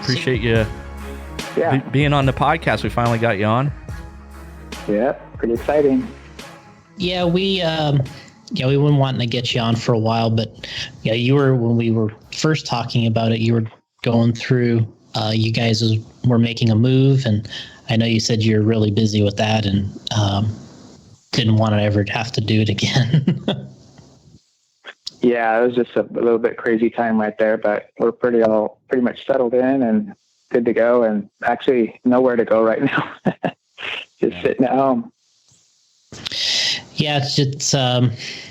appreciate you being on the podcast. We finally got you on. Yeah, pretty exciting. Yeah, we've been wanting to get you on for a while, but yeah, you were, when we were first talking about it, you were going through, you guys were making a move, and I know you said you're really busy with that and didn't want to ever have to do it again. Yeah, it was just a little bit crazy time right there, but we're pretty much settled in and good to go, and actually nowhere to go right now. Just sitting at home. Yeah, it's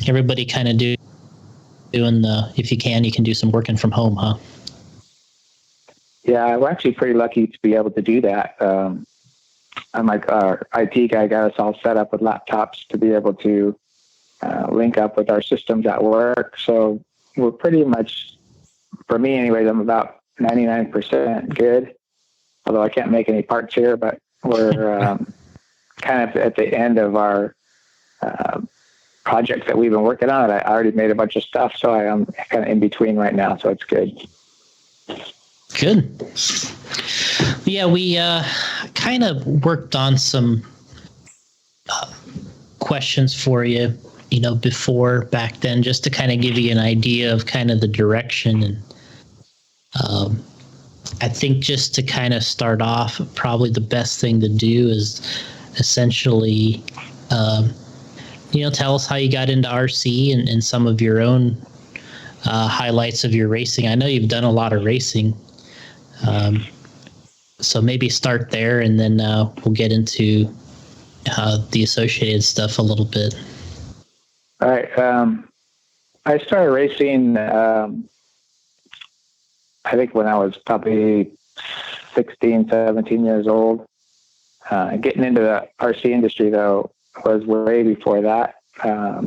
everybody kind of doing if you can do some working from home, huh? Yeah, we're actually pretty lucky to be able to do that. I'm like, our IT guy got us all set up with laptops to be able to link up with our systems at work. So we're pretty much, for me anyways, I'm about 99% good. Although I can't make any parts here, but we're kind of at the end of our projects that we've been working on. I already made a bunch of stuff, so I am kind of in between right now, so it's good. Good. Yeah, we kind of worked on some questions for you, back then, just to kind of give you an idea of kind of the direction. And I think just to kind of start off, probably the best thing to do is essentially, tell us how you got into RC and some of your own highlights of your racing. I know you've done a lot of racing. So maybe start there, and then we'll get into the associated stuff a little bit. All right. I started racing, I think when I was probably 16, 17 years old. Getting into the RC industry, though, was way before that. I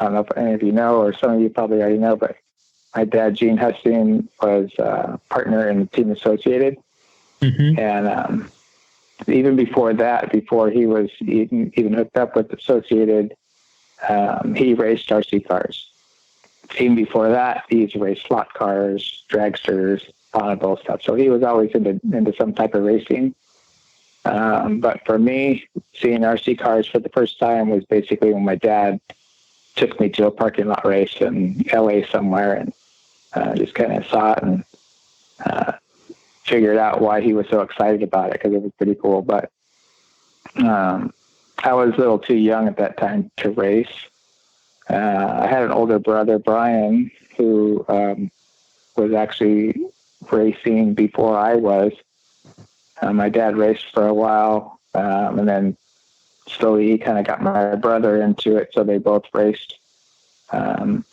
don't know if any of you know, or some of you probably already know, but my dad, Gene Husting, was a partner in Team Associated. Mm-hmm. And even before that, before he was even hooked up with Associated, he raced RC cars. Even before that, he's raced slot cars, dragsters, bonneville stuff. So he was always into some type of racing. But for me, seeing RC cars for the first time was basically when my dad took me to a parking lot race in LA somewhere, and just kind of saw it and figured out why he was so excited about it, because it was pretty cool. But I was a little too young at that time to race. I had an older brother, Brian, who was actually racing before I was. My dad raced for a while, and then slowly he kind of got my brother into it, so they both raced. And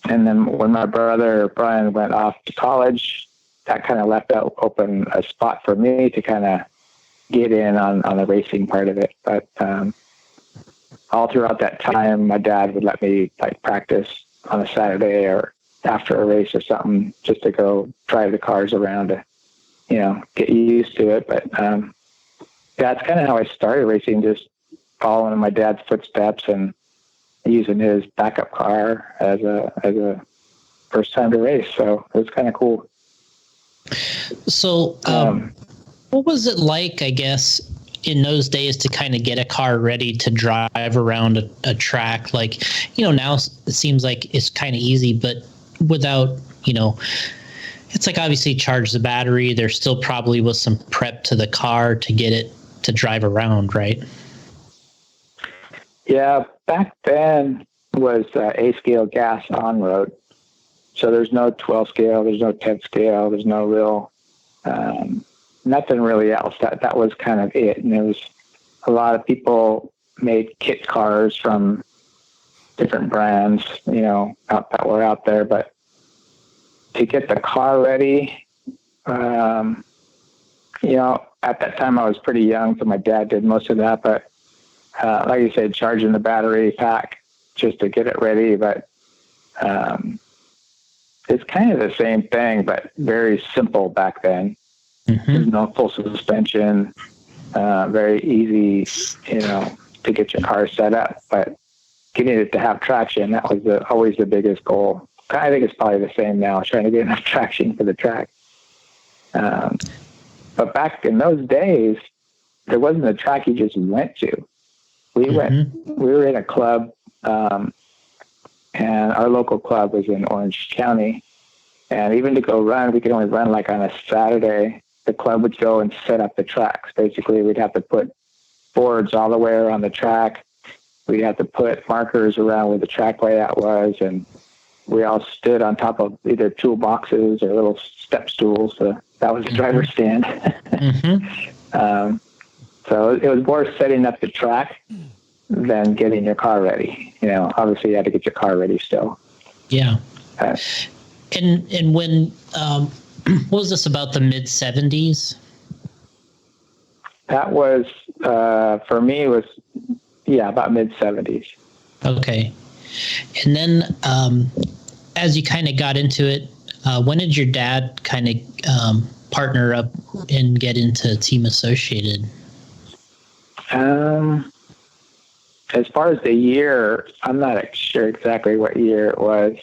then when my brother, Brian, went off to college, that kind of left open a spot for me to kind of get in on the racing part of it. But all throughout that time, my dad would let me practice on a Saturday or after a race or something, just to go drive the cars around to, get used to it. But that's kind of how I started racing, just following in my dad's footsteps and using his backup car as a first time to race. So it was kind of cool. So what was it like, I guess, in those days to kind of get a car ready to drive around a track? Like, now it seems like it's kind of easy, but without, it's like obviously charge the battery. There still probably was some prep to the car to get it to drive around, right? Yeah, back then was A-scale gas on-road. So there's no 12 scale, there's no 10 scale, there's no real, nothing really else. That was kind of it. And there was a lot of people made kit cars from different brands, that were out there. But to get the car ready, at that time I was pretty young, so my dad did most of that. But like you said, charging the battery pack just to get it ready. But it's kind of the same thing, but very simple back then. Mm-hmm. There's no full suspension, very easy, to get your car set up. But getting it to have traction, that was always the biggest goal. I think it's probably the same now, trying to get enough traction for the track. But back in those days, there wasn't a track you just went to. We were in a club, and our local club was in Orange County. And even to go run, we could only run like on a Saturday. The club would go and set up the tracks. Basically, we'd have to put boards all the way around the track. We'd have to put markers around where the track layout was, and we all stood on top of either toolboxes or little step stools. So that was the driver's stand. So it was more setting up the track than getting your car ready. You know, obviously you had to get your car ready still. Yeah. And when, what was this, about the mid 70s? That was, for me, was, about mid 70s. Okay. And then, as you kind of got into it, when did your dad kind of partner up and get into Team Associated? As far as the year, I'm not sure exactly what year it was.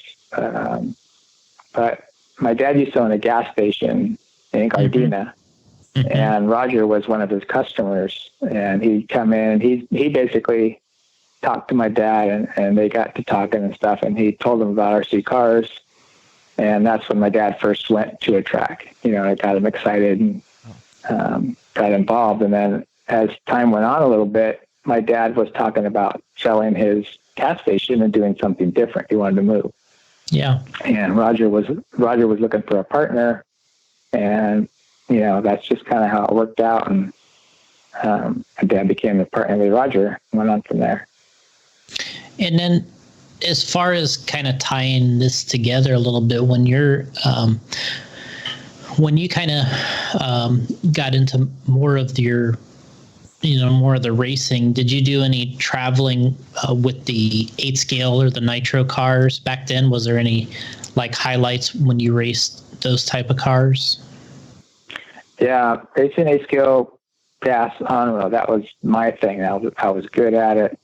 But my dad used to own a gas station in Gardena, and Roger was one of his customers. And he'd come in, he basically talked to my dad, and they got to talking and stuff. And he told him about RC cars. And that's when my dad first went to a track. You know, it got him excited and got involved. And then as time went on a little bit, my dad was talking about selling his gas station and doing something different. He wanted to move. Yeah. And Roger was looking for a partner, and you know, that's just kind of how it worked out. And my dad became a partner with Roger and went on from there. And then, as far as kind of tying this together a little bit, when you kind of got into more of more of the racing, did you do any traveling with the 8 scale or the nitro cars back then? Was there any like highlights when you raced those type of cars? Yeah, racing 8 scale gas on road, that was my thing. I was good at it.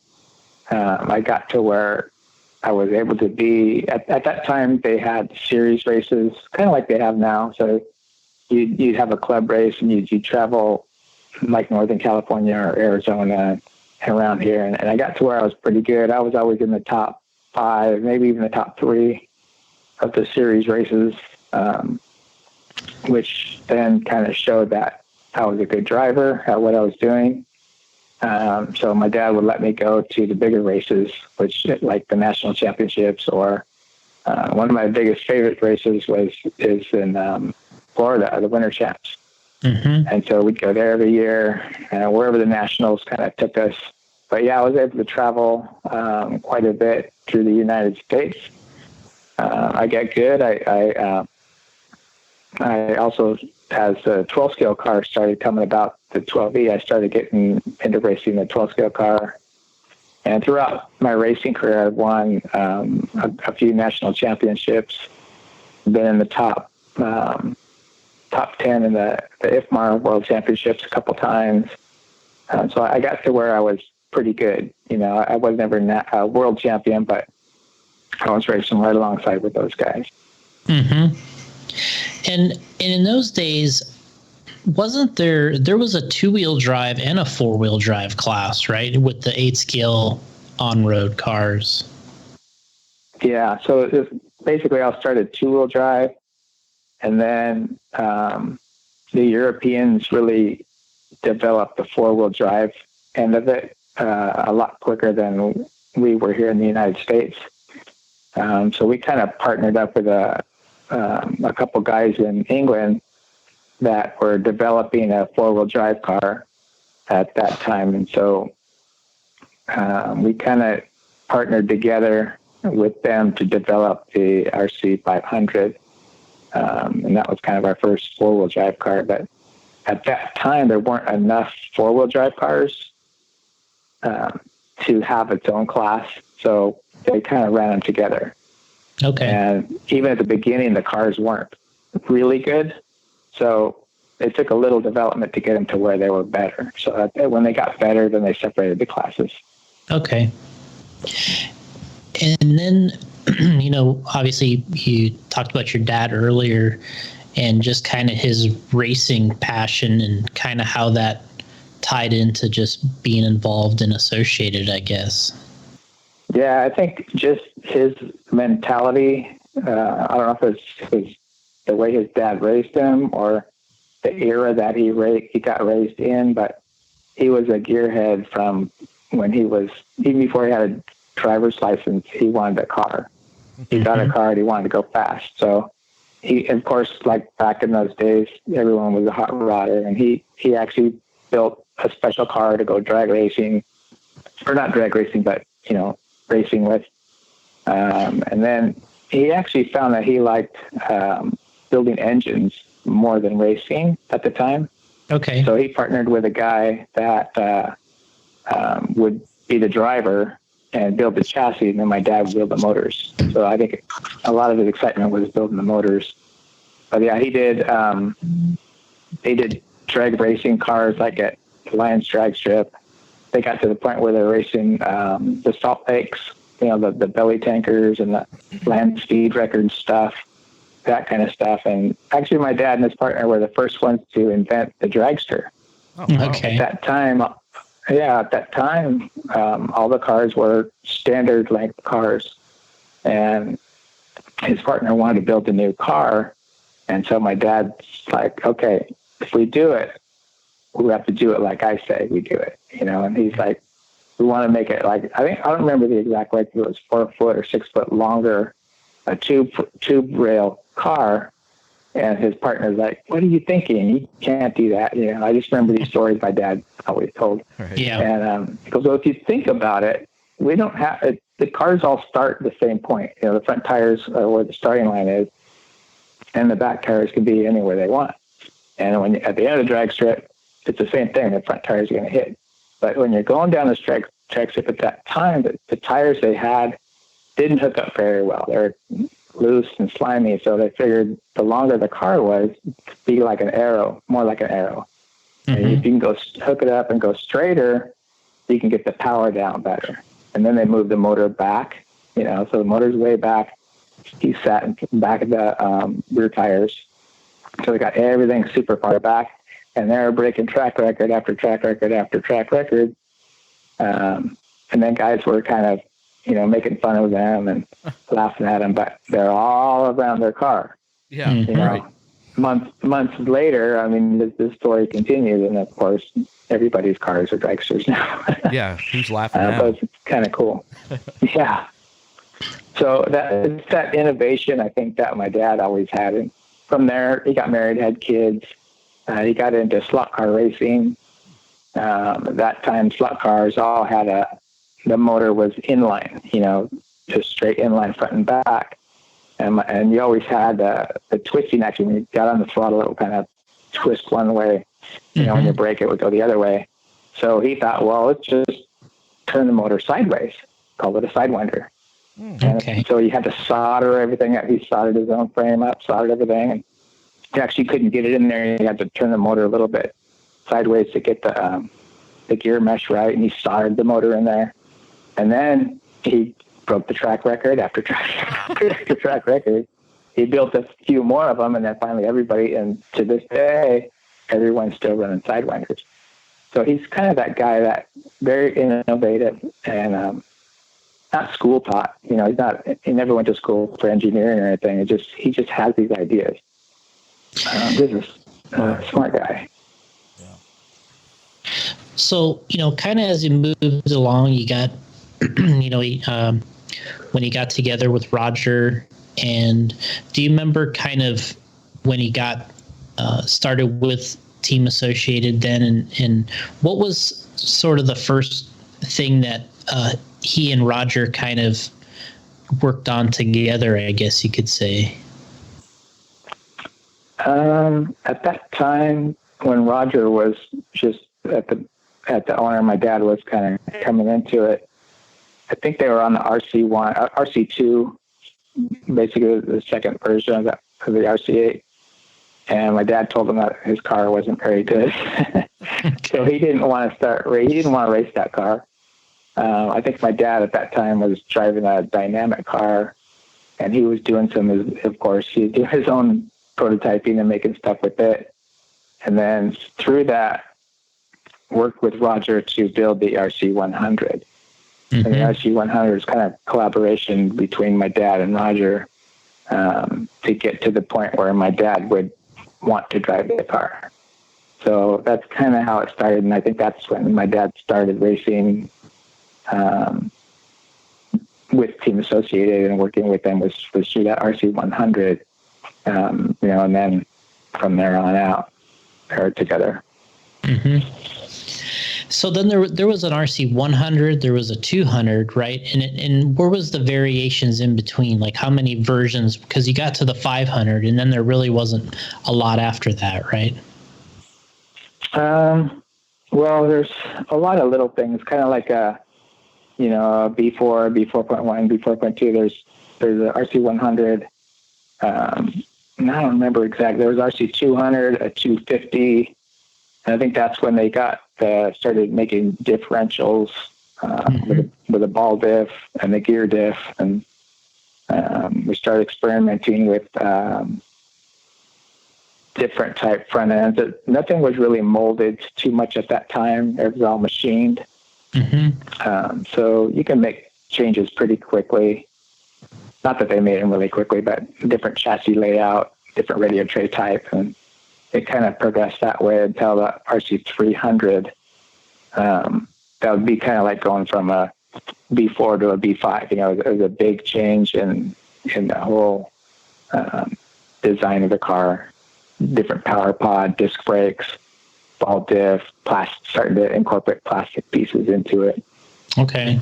I got to where I was able to be at that time. They had series races, kind of like they have now. So you'd have a club race, and you'd travel like Northern California or Arizona around here. And I got to where I was pretty good. I was always in the top 5, maybe even the top 3 of the series races, which then kind of showed that I was a good driver at what I was doing. So my dad would let me go to the bigger races, which like the national championships, or one of my biggest favorite races is in Florida, the Winter Champs. And so we'd go there every year, wherever the nationals kind of took us. But yeah, I was able to travel quite a bit through the United States. I got good. I also, as the 12 scale car started coming about, the 12E, I started getting into racing the 12 scale car. And throughout my racing career, I've won a few national championships, been in the top 10 in the IFMAR World Championships a couple times. So I got to where I was pretty good. You know, I was never a world champion, but I was racing right alongside with those guys. And in those days, wasn't there was a 2-wheel drive and a 4-wheel drive class, right? With the 8 scale on-road cars. Yeah. So basically I started 2-wheel drive. And then the Europeans really developed the 4-wheel drive end of it a lot quicker than we were here in the United States. So we kind of partnered up with a couple guys in England that were developing a 4-wheel drive car at that time. And so we kind of partnered together with them to develop the RC 500. And that was kind of our first 4-wheel drive car. But at that time, there weren't enough 4-wheel drive cars to have its own class. So they kind of ran them together. Okay. And even at the beginning, the cars weren't really good. So it took a little development to get them to where they were better. So when they got better, then they separated the classes. Okay. And then, you know, obviously you talked about your dad earlier, and just kind of his racing passion and kind of how that tied into just being involved and associated, I guess. Yeah, I think just his mentality. I don't know if it's the way his dad raised him or the era that he got raised in, but he was a gearhead from when even before he had a driver's license, he wanted a car. He got a car and he wanted to go fast. So he, of course, like back in those days, everyone was a hot rodder, and he actually built a special car to go drag racing, or not drag racing, but, racing with. And then he actually found that he liked building engines more than racing at the time. Okay. So he partnered with a guy that would be the driver and build the chassis, and then my dad would build the motors. So I think a lot of his excitement was building the motors. But yeah, he did drag racing cars like at Lions Drag Strip. They got to the point where they're racing the Salt Lakes, the belly tankers and the land speed record stuff, that kind of stuff. And actually my dad and his partner were the first ones to invent the dragster. Oh, wow. Okay. At that time, all the cars were standard length cars, and his partner wanted to build a new car. And so my dad's like, okay, if we do it, we have to do it like I say we do it, and he's like, we want to make it like, I don't remember the exact length, it was 4 foot or 6 foot longer, a tube rail car. And his partner's like, what are you thinking? You can't do that. I just remember these stories my dad always told. Right. Yeah. And he goes, well, if you think about it, we don't have it. The cars all start at the same point. The front tires are where the starting line is, and the back tires can be anywhere they want. And when at the end of the drag strip, it's the same thing. The front tires are going to hit. But when you're going down the drag strip at that time, the tires they had didn't hook up very well. They're loose and slimy, so they figured the longer the car was, it'd be like an arrow, more like an arrow. And if you can go hook it up and go straighter, you can get the power down better. And then they moved the motor back, so the motor's way back. He sat in back of the rear tires, so they got everything super far back, and they're breaking track record after track record after track record. And then guys were kind of making fun of them and laughing at them, but they're all around their car. Yeah, right. Months later, this story continues, and of course, everybody's cars are dragsters now. Yeah, who's laughing now? But it's kind of cool. Yeah. So that innovation, I think that my dad always had. And from there, he got married, had kids. He got into slot car racing. At that time, slot cars all had the motor was inline, just straight inline front and back. And you always had the twisting action. When you got on the throttle, it would kind of twist one way. When you brake, it would go the other way. So he thought, well, let's just turn the motor sideways. Called it a sidewinder. Okay. And so you had to solder everything up. He soldered his own frame up, soldered everything. And he actually couldn't get it in there. You had to turn the motor a little bit sideways to get the gear mesh right. And he soldered the motor in there. And then he broke the track record after track record. He built a few more of them, and then finally everybody, and to this day, everyone's still running sidewinders. So he's kind of that guy that very innovative and not school taught. He never went to school for engineering or anything. He just has these ideas. This is a smart guy. So, kind of as he moves along, you got, when he got together with Roger, and do you remember kind of when he got started with Team Associated then, and what was sort of the first thing that he and Roger kind of worked on together, I guess you could say? At that time, when Roger was just at the owner, my dad was kind of coming into it. I think they were on the RC1, RC2, basically the second version of the RC8. And my dad told him that his car wasn't very good. So he didn't want to race that car. I think my dad at that time was driving a dynamic car, and he was doing he was doing his own prototyping and making stuff with it. And then through that, worked with Roger to build the RC100. And the RC100 is kind of collaboration between my dad and Roger to get to the point where my dad would want to drive the car. So that's kind of how it started. And I think that's when my dad started racing with Team Associated, and working with them was through that RC100. And then from there on out, they're together. So then there was an RC100, there was a 200, right? And where was the variations in between? Like how many versions? Because you got to the 500, and then there really wasn't a lot after that, right? Well, there's a lot of little things, kind of like a B4, B4.1, B4.2. There's a RC100. And I don't remember exactly. There was RC200, a 250. And I think that's when they started making differentials with a ball diff and the gear diff, and we started experimenting with different type front ends. Nothing was really molded too much at that time. It was all machined, so you can make changes pretty quickly. Not that they made them really quickly, but different chassis layout, different radio tray type, and it kind of progressed that way until the RC300. That would be kind of like going from a B4 to a B5. It was a big change in the whole design of the car. Different power pod, disc brakes, ball diff, starting to incorporate plastic pieces into it. Okay.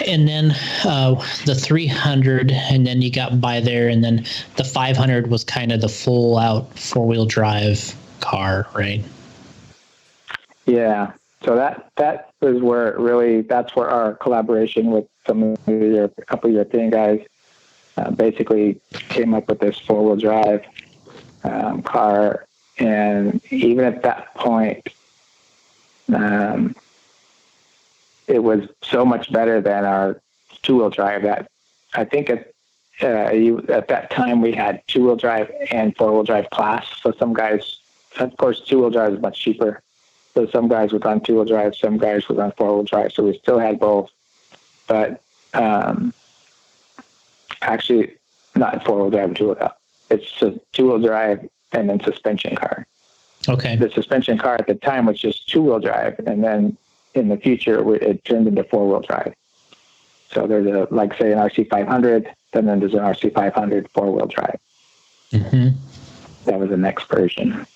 And then the 300, and then you got by there, and then the 500 was kind of the full out 4-wheel drive car, right? Yeah. So that was where that's where our collaboration with a couple of European guys basically came up with this 4-wheel drive car. And even at that point, it was so much better than our 2-wheel drive that I think at that time we had 2-wheel drive and 4-wheel drive class. So some guys, of course, 2-wheel drive is much cheaper. So some guys would run 2-wheel drive, some guys would run 4-wheel drive. So we still had both, but actually not 4-wheel drive, 2-wheel drive. It's a 2-wheel drive and then suspension car. Okay. The suspension car at the time was just 2-wheel drive, and then in the future, it turned into 4-wheel drive. So there's an RC500, then there's an RC500 4-wheel drive. That was the next version.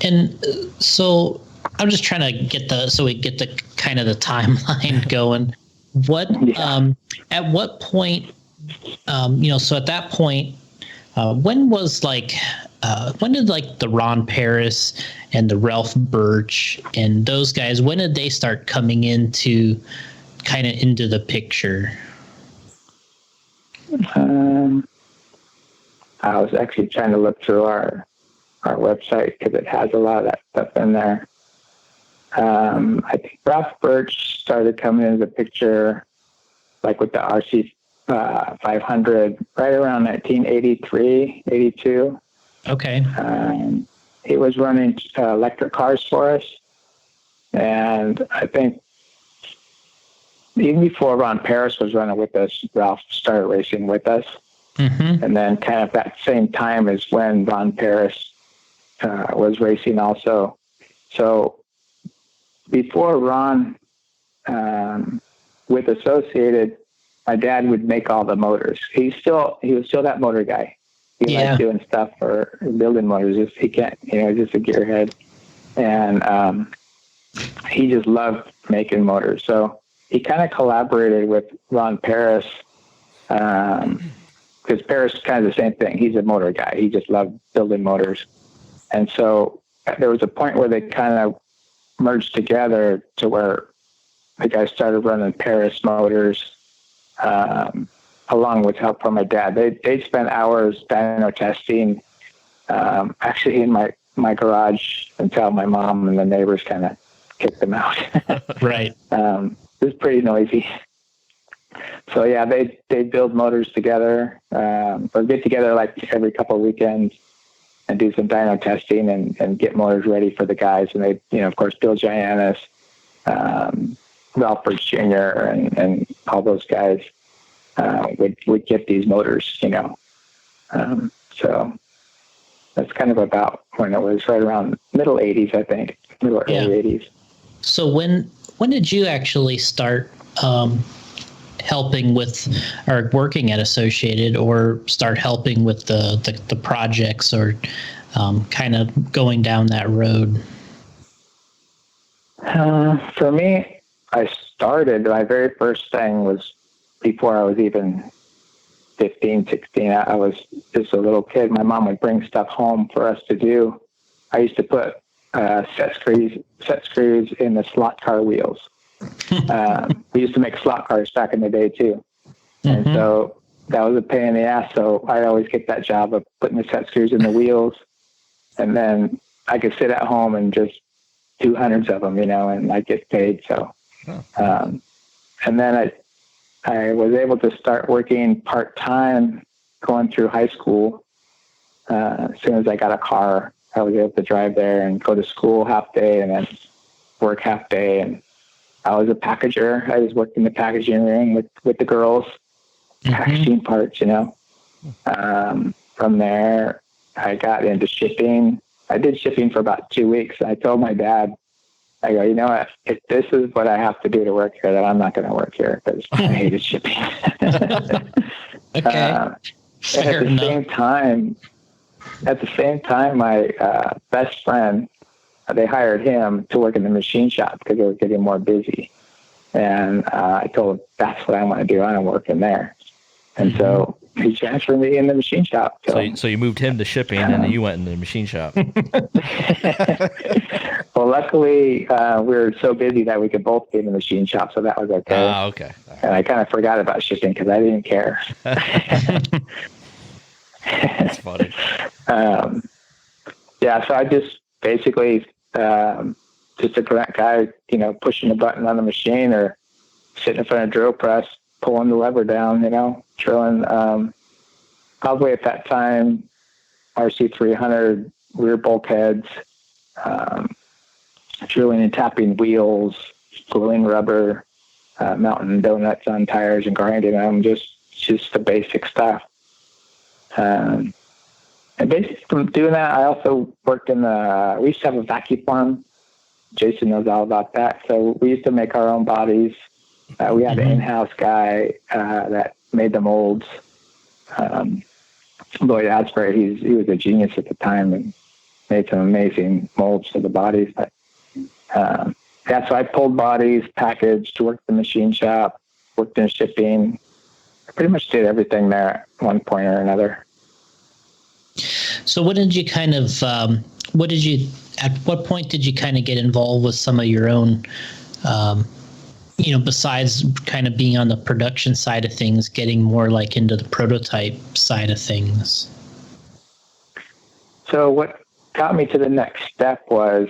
And so I'm just trying to so we get the kind of the timeline going. At what point, so at that point, when did the Ron Paris and the Ralph Birch and those guys, when did they start coming into the picture? I was actually trying to look through our website because it has a lot of that stuff in there. I think Ralph Birch started coming into the picture like with the RC 500 right around 1983, 82. Okay. He was running electric cars for us. And I think even before Ron Paris was running with us, Ralph started racing with us. And then kind of that same time is when Ron Paris was racing also. So before Ron with Associated, my dad would make all the motors. He was still that motor guy. He liked doing stuff for building motors. He can't, just a gearhead. And he just loved making motors. So he kind of collaborated with Ron Paris because Paris is kind of the same thing. He's a motor guy. He just loved building motors. And so there was a point where they kind of merged together to where the guys started running Paris motors along with help from my dad. They spent hours dyno testing actually in my garage until my mom and the neighbors kind of kicked them out. Right. It was pretty noisy. So yeah, they build motors together, or get together like every couple of weekends and do some dyno testing and get motors ready for the guys. And they, of course, Bill Giannis, Ralph Birch Jr. and all those guys would get these motors, so that's kind of about when it was, right around middle 80s, I think, early 80s. So when did you actually start helping with, or working at Associated, or start helping with the projects, or kind of going down that road? For me, my very first thing was before I was even 15, 16. I was just a little kid. My mom would bring stuff home for us to do. I used to put set screws in the slot car wheels. We used to make slot cars back in the day too. And so that was a pain in the ass. So I always get that job of putting the set screws in the wheels. And then I could sit at home and just do hundreds of them, and I get paid. So, and then I was able to start working part-time going through high school. As soon as I got a car, I was able to drive there and go to school half day and then work half day. And I was a packager. I was working the packaging room with the girls, packaging parts, From there, I got into shipping. I did shipping for about 2 weeks. I told my dad, I go, you know what? If this is what I have to do to work here, then I'm not going to work here because I hated shipping. Okay. Fair enough. At the same time, my best friend, they hired him to work in the machine shop because they were getting more busy. And I told him, that's what I want to do. I want to work in there. And so he transferred me in the machine shop. So you moved him to shipping, and then you went into the machine shop. Well, luckily, we were so busy that we could both be in the machine shop, so that was okay. Okay. Right. And I kind of forgot about shipping because I didn't care. That's funny. So I just basically just a grunt guy, pushing the button on the machine or sitting in front of a drill press, pulling the lever down, drilling. Probably at that time, RC300 rear bulkheads, drilling and tapping wheels, gluing rubber, mounting donuts on tires and grinding them, just the basic stuff. And basically from doing that, I also worked we used to have a vacuum farm. Jason knows all about that. So we used to make our own bodies. We had an in-house guy that made the molds. Lloyd Asbury, he was a genius at the time and made some amazing molds for the bodies. But so I pulled bodies, packaged, worked the machine shop, worked in shipping. I pretty much did everything there at one point or another. So what did you kind of, at what point did you kind of get involved with some of your own, besides kind of being on the production side of things, getting more like into the prototype side of things? So what got me to the next step was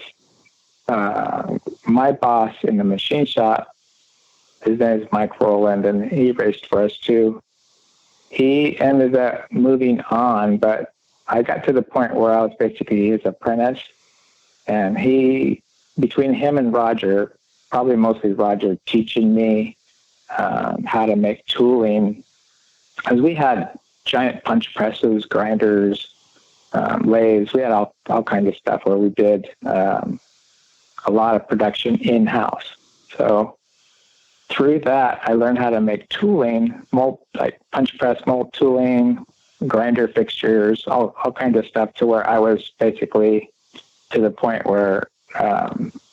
my boss in the machine shop, his name is Mike Rowland, and he raced for us too. He ended up moving on, but I got to the point where I was basically his apprentice. And between him and Roger, probably mostly Roger, teaching me how to make tooling, because we had giant punch presses, grinders, lathes. We had all kinds of stuff where we did a lot of production in-house. So through that, I learned how to make tooling, like punch press mold tooling, grinder fixtures, all kinds of stuff, to where I was basically to the point where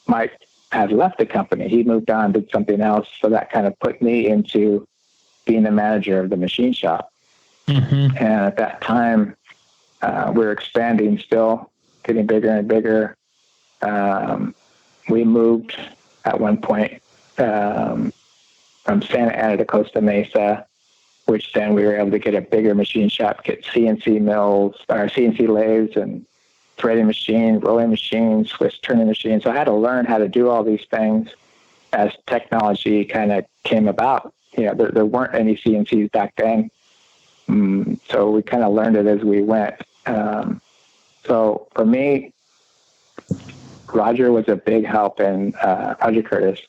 Mike had left the company. He moved on, did something else. So that kind of put me into being the manager of the machine shop. And at that time, we were expanding still, getting bigger and bigger. We moved at one point from Santa Ana to Costa Mesa, which then we were able to get a bigger machine shop, get CNC mills, or CNC lathes, and threading machines, rolling machines, Swiss turning machines. So I had to learn how to do all these things as technology kind of came about. there weren't any CNCs back then. So we kind of learned it as we went. So for me, Roger was a big help, and Roger Curtis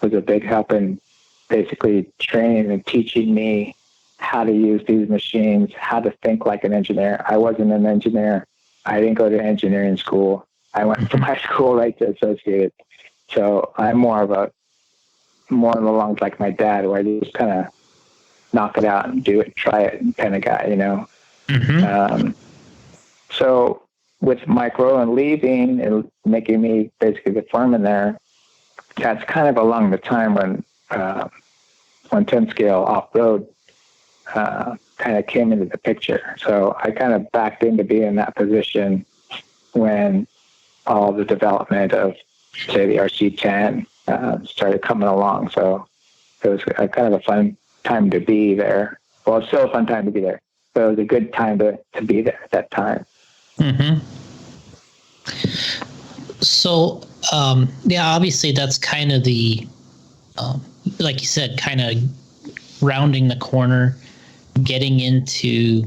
was a big help in basically training and teaching me how to use these machines, how to think like an engineer. I wasn't an engineer. I didn't go to engineering school. I went from high school right to associated. So I'm more along like my dad, where I just kind of knock it out and do it, try it kind of guy, So with Mike Rowland leaving and making me basically the foreman there, that's kind of along the time when 10 scale off-road kind of came into the picture. So I kind of backed into being in that position when all the development of, say, the RC10 started coming along. So it was kind of a fun time to be there. Well, it's still a fun time to be there, but it was a good time to be there at that time. Mm-hmm. So, obviously that's kind of the, like you said, kind of rounding the corner, getting into,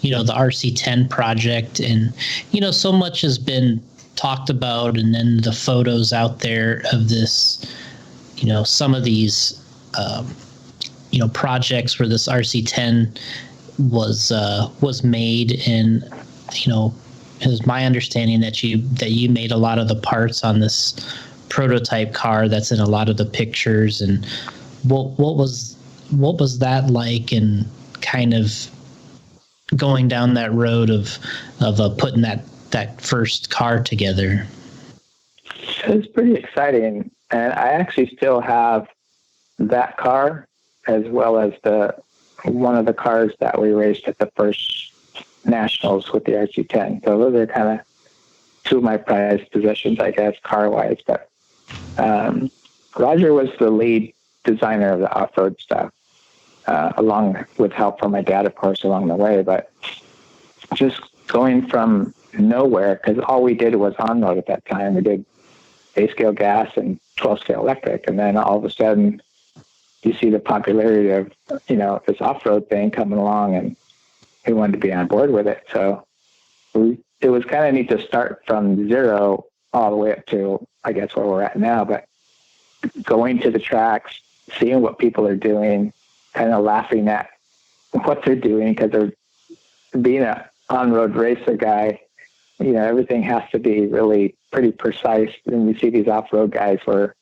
the RC10 project. And, so much has been talked about, and then the photos out there of this, some of these, projects where this RC10 was made. And, it was my understanding that you made a lot of the parts on this prototype car that's in a lot of the pictures. And what was that like, and kind of going down that road of putting that first car together? It was pretty exciting, and I actually still have that car as well as one of the cars that we raced at the first nationals with the RC10. So those are kind of two of my prized possessions, I guess, car-wise. But Roger was the lead designer of the off-road stuff, along with help from my dad, of course, along the way. But just going from nowhere, because all we did was on-road at that time. We did 8-scale gas and 12-scale electric. And then all of a sudden, you see the popularity of, this off-road thing coming along, and we wanted to be on board with it. So it was kind of neat to start from zero all the way up to, I guess, where we're at now. But going to the tracks, seeing what people are doing, kind of laughing at what they're doing, because they're being an on-road racer guy, everything has to be really pretty precise. And you see these off-road guys where,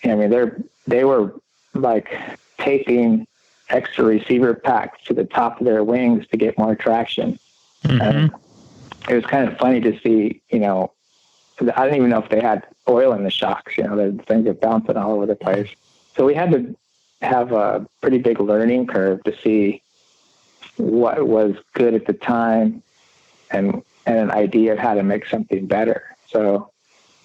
they were like taping extra receiver packs to the top of their wings to get more traction. Mm-hmm. It was kind of funny to see, I don't even know if they had oil in the shocks, the things are bouncing all over the place. So we had to have a pretty big learning curve to see what was good at the time and an idea of how to make something better. So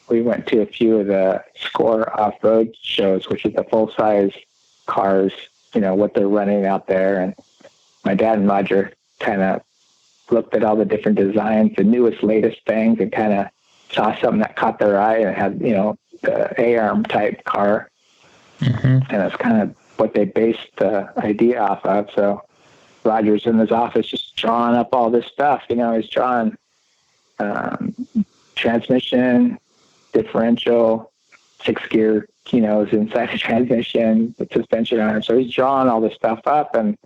we went to a few of the Score off-road shows, which is the full-size cars, what they're running out there. And my dad and Roger kind of looked at all the different designs, the newest, latest things, and kind of saw something that caught their eye, and it had, the A-arm type car. Mm-hmm. And that's kind of what they based the idea off of. So Roger's in his office just drawing up all this stuff. He's drawing transmission, differential, 6-gear, is inside the transmission, the suspension arm. So he's drawing all this stuff up, and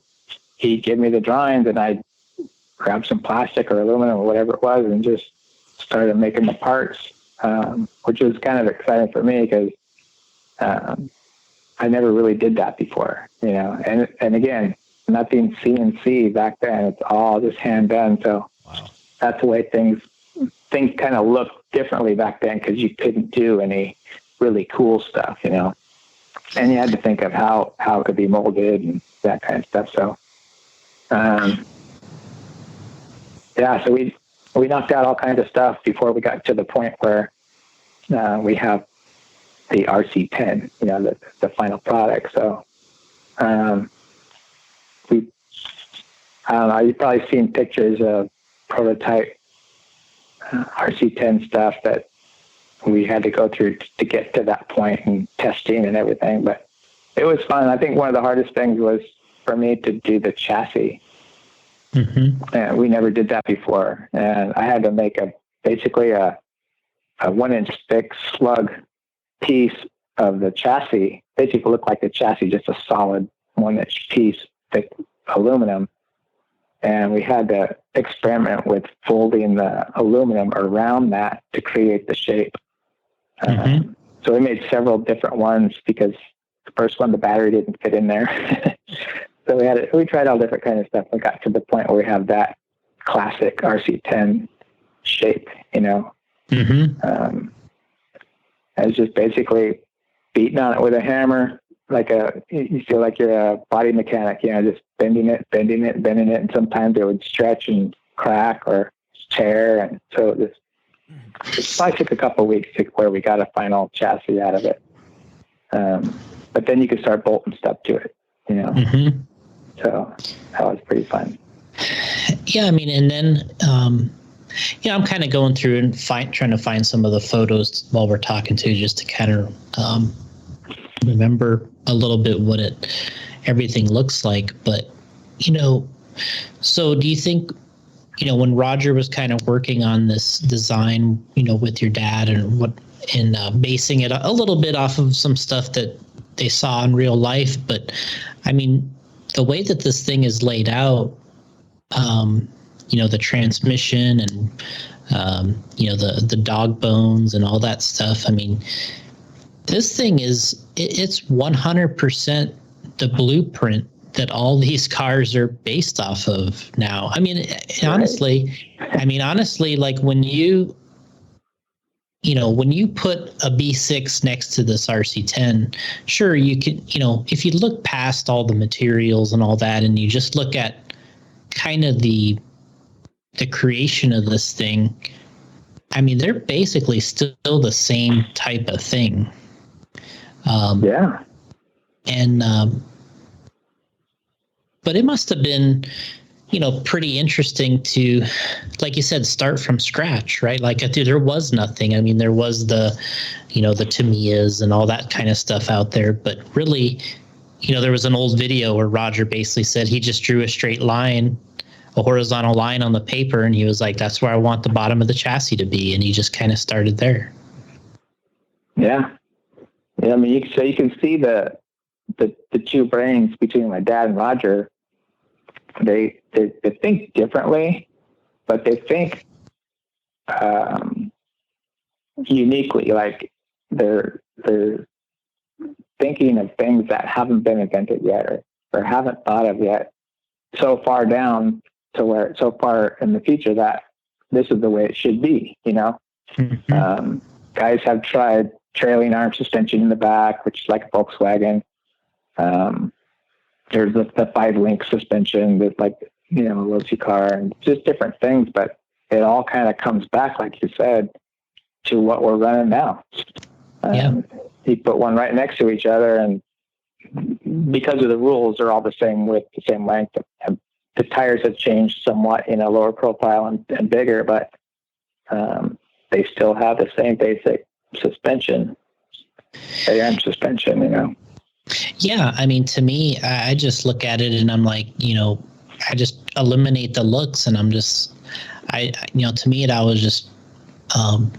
he gave me the drawings, and I grabbed some plastic or aluminum or whatever it was and just started making the parts, which was kind of exciting for me because I never really did that before, and again, nothing CNC back then. It's all just hand done. So wow. That's the way things kind of looked differently back then, because you couldn't do any really cool stuff, and you had to think of how it could be molded and that kind of stuff. So, so we knocked out all kinds of stuff before we got to the point where we have the RC10, the final product. So, I don't know, you've probably seen pictures of prototype RC10 stuff that we had to go through to get to that point, and testing and everything. But it was fun. I think one of the hardest things was for me to do the chassis. And we never did that before. And I had to make basically a 1-inch thick slug piece of the chassis. Basically looked like the chassis, just a solid 1-inch piece, thick aluminum. And we had to experiment with folding the aluminum around that to create the shape. So we made several different ones because the first one, the battery didn't fit in there. So we tried all different kinds of stuff. We got to the point where we have that classic RC10 shape, you know. And it's just basically beating on it with a hammer, you feel like you're a body mechanic, you know, just bending it. And sometimes it would stretch and crack or tear. And so it probably took a couple of weeks to where we got a final chassis out of it. But then you could start bolting stuff to it, you know. So that was pretty fun. Yeah, I mean, and then, I'm kind of going through and trying to find some of the photos while we're talking too, just to kind of remember a little bit what everything looks like. But, you know, so do you think, you know, when Roger was kind of working on this design, you know, with your dad and basing it a little bit off of some stuff that they saw in real life, but I mean, the way that this thing is laid out, you know, the transmission and, you know, the dog bones and all that stuff. I mean, this thing it's 100% the blueprint that all these cars are based off of now. I mean, honestly, like when you put a B6 next to this RC10, sure, you can, you know, if you look past all the materials and all that, and you just look at kind of the creation of this thing, I mean, they're basically still the same type of thing. And, but it must have been, you know, pretty interesting to, like you said, start from scratch, right? Like there was nothing. I mean, there was the Tamiyas and all that kind of stuff out there, but really, you know, there was an old video where Roger basically said he just drew a straight line, a horizontal line on the paper, and he was like, that's where I want the bottom of the chassis to be. And he just kind of started there. Yeah. I mean, you can see the two brains between my dad and Roger. They think differently, but they think uniquely. Like they're thinking of things that haven't been invented yet or haven't thought of yet, so far down to where so far in the future that this is the way it should be, you know. Guys have tried trailing arm suspension in the back, which is like a Volkswagen. There's the 5-link suspension with, like, you know, a low-C car, and just different things, but it all kind of comes back, like you said, to what we're running now. You put one right next to each other, and because of the rules, they're all the same width, the same length. The tires have changed somewhat, in a lower profile and bigger, but they still have the same basic suspension, arm suspension, you know. Yeah, I mean, to me, I just look at it and I'm like, you know, I just eliminate the looks, and I'm just, to me, I was just, you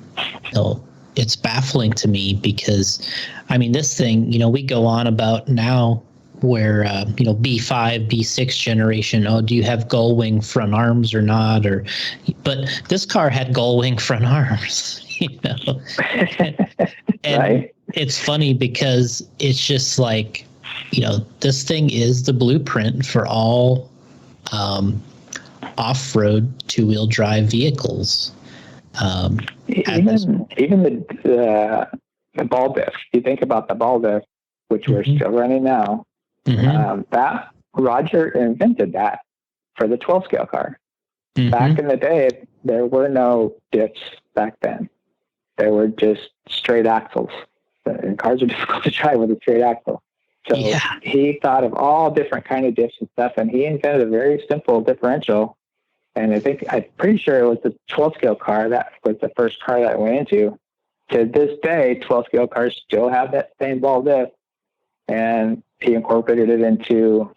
know, it's baffling to me because, I mean, this thing, you know, we go on about now where, you know, B5, B6 generation, oh, do you have gull wing front arms or not? But this car had gull wing front arms, you know. And right. It's funny because it's just like, you know, this thing is the blueprint for all off-road two-wheel drive vehicles. Even the ball diff. You think about the ball diff, which we're still running now. That Roger invented that for the 12 scale car. Back in the day, there were no diffs back then. There were just straight axles. And cars are difficult to drive with a straight axle. So he thought of all different kind of diffs and stuff, and he invented a very simple differential. And I'm pretty sure it was the 12 scale car that was the first car that I went into. To this day, 12 scale cars still have that same ball diff. and he incorporated it into,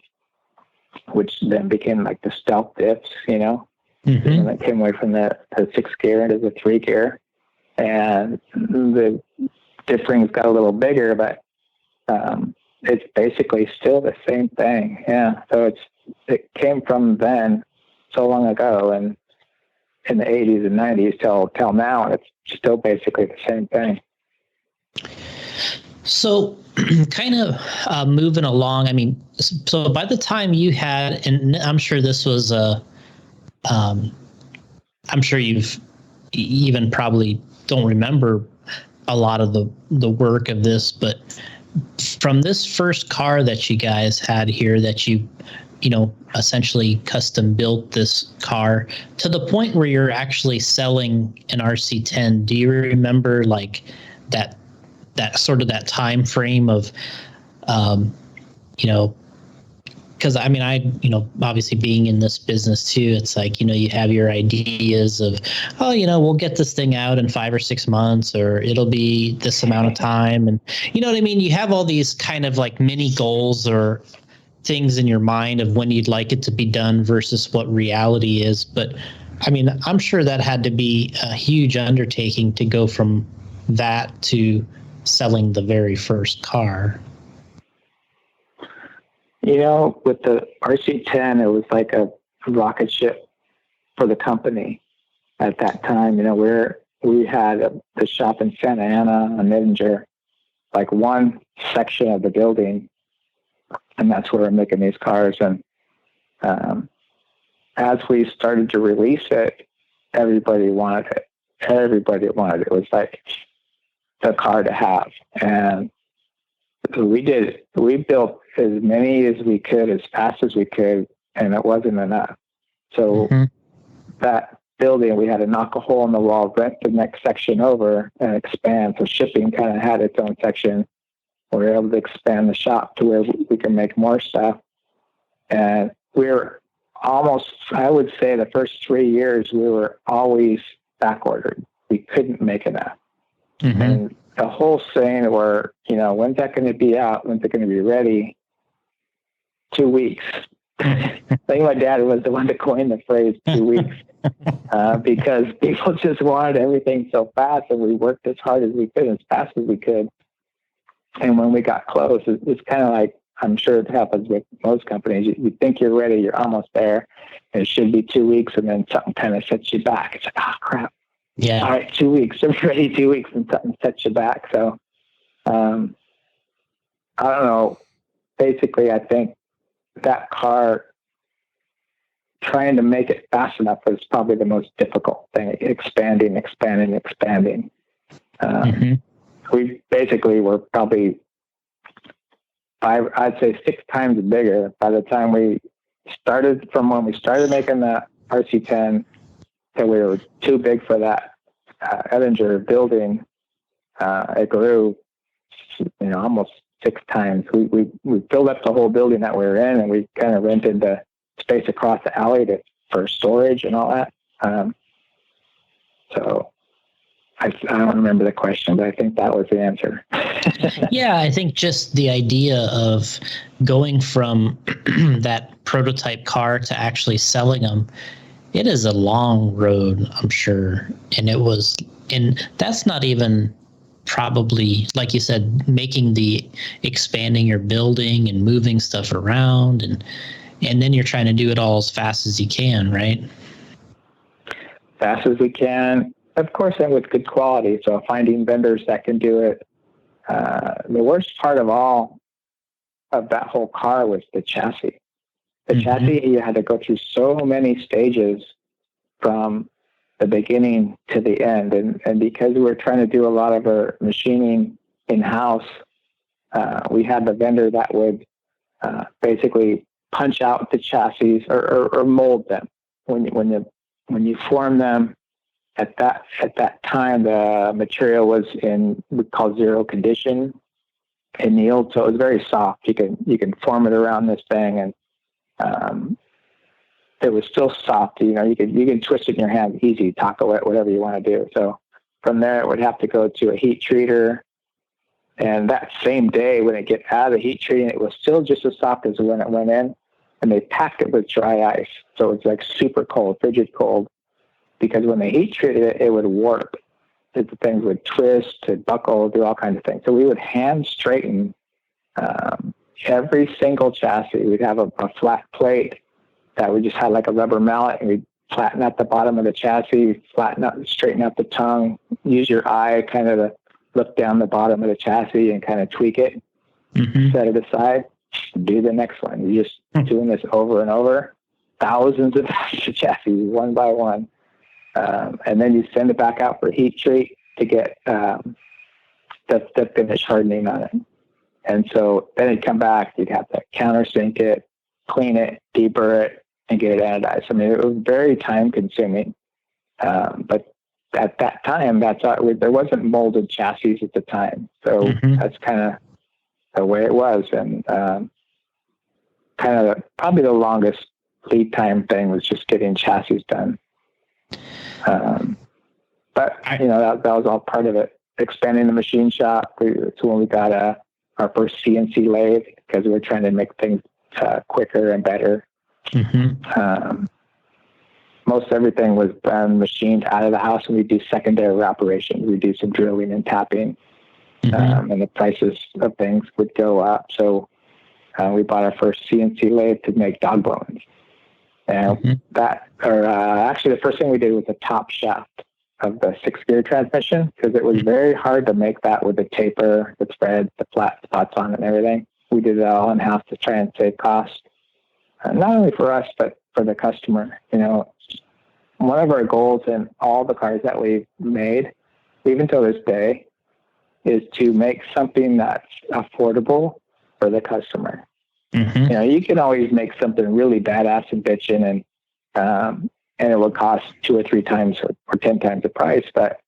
which then became like the stealth diffs, and it came away from the 6 gear into the 3 gear, and the diff rings got a little bigger, but it's basically still the same thing. Yeah. So it came from then so long ago, and in the 80s and 90s till now, and it's still basically the same thing. So kind of moving along, I mean, so by the time you had, and I'm sure this was I'm sure you've even probably don't remember a lot of the work of this, but from this first car that you guys had here that you essentially custom built this car to the point where you're actually selling an RC10, do you remember like that sort of that time frame of, because I mean, obviously being in this business too, it's like, you have your ideas of, we'll get this thing out in 5 or 6 months, or it'll be this amount of time. And you know what I mean? You have all these kind of like mini goals or things in your mind of when you'd like it to be done versus what reality is. But I mean, I'm sure that had to be a huge undertaking to go from that to selling the very first car. With the RC10, it was like a rocket ship for the company at that time. We had the shop in Santa Ana on Middinger, like one section of the building, and that's where we're making these cars. And as we started to release it, everybody wanted it. It was like the car to have. And we built as many as we could, as fast as we could, and it wasn't enough. So that building, we had to knock a hole in the wall, rent the next section over, and expand. So shipping kind of had its own section. We were able to expand the shop to where we can make more stuff. And we were almost, I would say the first 3 years, we were always back ordered. We couldn't make enough. And the whole saying where, when's that going to be out? When's it going to be ready? 2 weeks. I think my dad was the one to coin the phrase 2 weeks because people just wanted everything so fast, and we worked as hard as we could, as fast as we could. And when we got close, it's kind of like, I'm sure it happens with most companies. You think you're ready, you're almost there. And it should be 2 weeks, and then something kind of sets you back. It's like, oh, crap. Yeah. All right, 2 weeks. I'm ready 2 weeks, and something sets you back. So, I don't know. Basically, I think that car, trying to make it fast enough was probably the most difficult thing. Expanding. We basically were probably I'd say 6 times bigger by the time we started, from when we started making the RC10 till we were too big for that Edinger building. It grew, almost 6 times. We filled up the whole building that we were in, and we kind of rented the space across the alley for storage and all that. So I don't remember the question, but I think that was the answer. Yeah, I think just the idea of going from that prototype car to actually selling them, it is a long road, I'm sure. And that's not even probably, like you said, expanding your building and moving stuff around, and then you're trying to do it all as fast as you can, right? Fast as we can. Of course, and with good quality. So finding vendors that can do it. The worst part of all of that whole car was the chassis. The chassis, you had to go through so many stages from the beginning to the end. And because we were trying to do a lot of our machining in-house, we had the vendor that would basically punch out the chassis or mold them. When you form them, at that time, the material was in we call zero condition annealed, so it was very soft. You can form it around this thing, and it was still soft. You can twist it in your hand easy, taco it, whatever you want to do. So from there, it would have to go to a heat treater, And that same day when it get out of the heat treating, it was still just as soft as when it went in. And they packed it with dry ice. So it's like super cold, frigid cold. Because when they heat treated it, it would warp. The things would twist, to buckle, do all kinds of things. So we would hand straighten every single chassis. We'd have a flat plate that we just had like a rubber mallet, and we'd flatten out the bottom of the chassis, straighten out the tongue, use your eye kind of to look down the bottom of the chassis and kind of tweak it, set it aside, do the next one. You're just doing this over and over, thousands of chassis, one by one. And then you send it back out for heat treat to get the finish hardening on it. And so then it'd come back, you'd have to countersink it, clean it, deburr it, and get it anodized. I mean, it was very time consuming. But at that time, there wasn't molded chassis at the time. So that's kind of the way it was. And probably the longest lead time thing was just getting chassis done. But that was all part of it. Expanding the machine shop. It's when we got our first CNC lathe, because we were trying to make things quicker and better. Most everything was done machined out of the house, and we do secondary operations. We do some drilling and tapping, and the prices of things would go up. So we bought our first CNC lathe to make dog bones. And actually the first thing we did was the top shaft of the 6-gear transmission, because it was very hard to make that with the taper, the threads, the flat spots on it and everything. We did it all in-house to try and save cost, not only for us, but for the customer. One of our goals in all the cars that we've made, even till this day, is to make something that's affordable for the customer. You can always make something really badass and bitchin', and it will cost 2 or 3 times or 10 times the price, but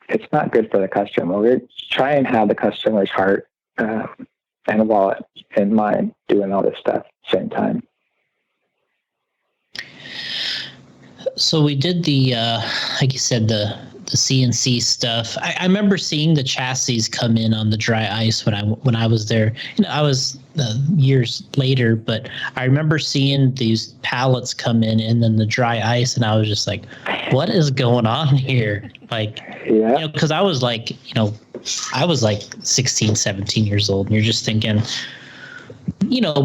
it's not good for the customer. We're trying to have the customer's heart and wallet in mind doing all this stuff at the same time. So we did the, like you said, the CNC stuff. I remember seeing the chassis come in on the dry ice when I was there. I was years later, but I remember seeing these pallets come in and then the dry ice, and I was just like, "What is going on here?" Because I was like 16, 17 years old, and you're just thinking,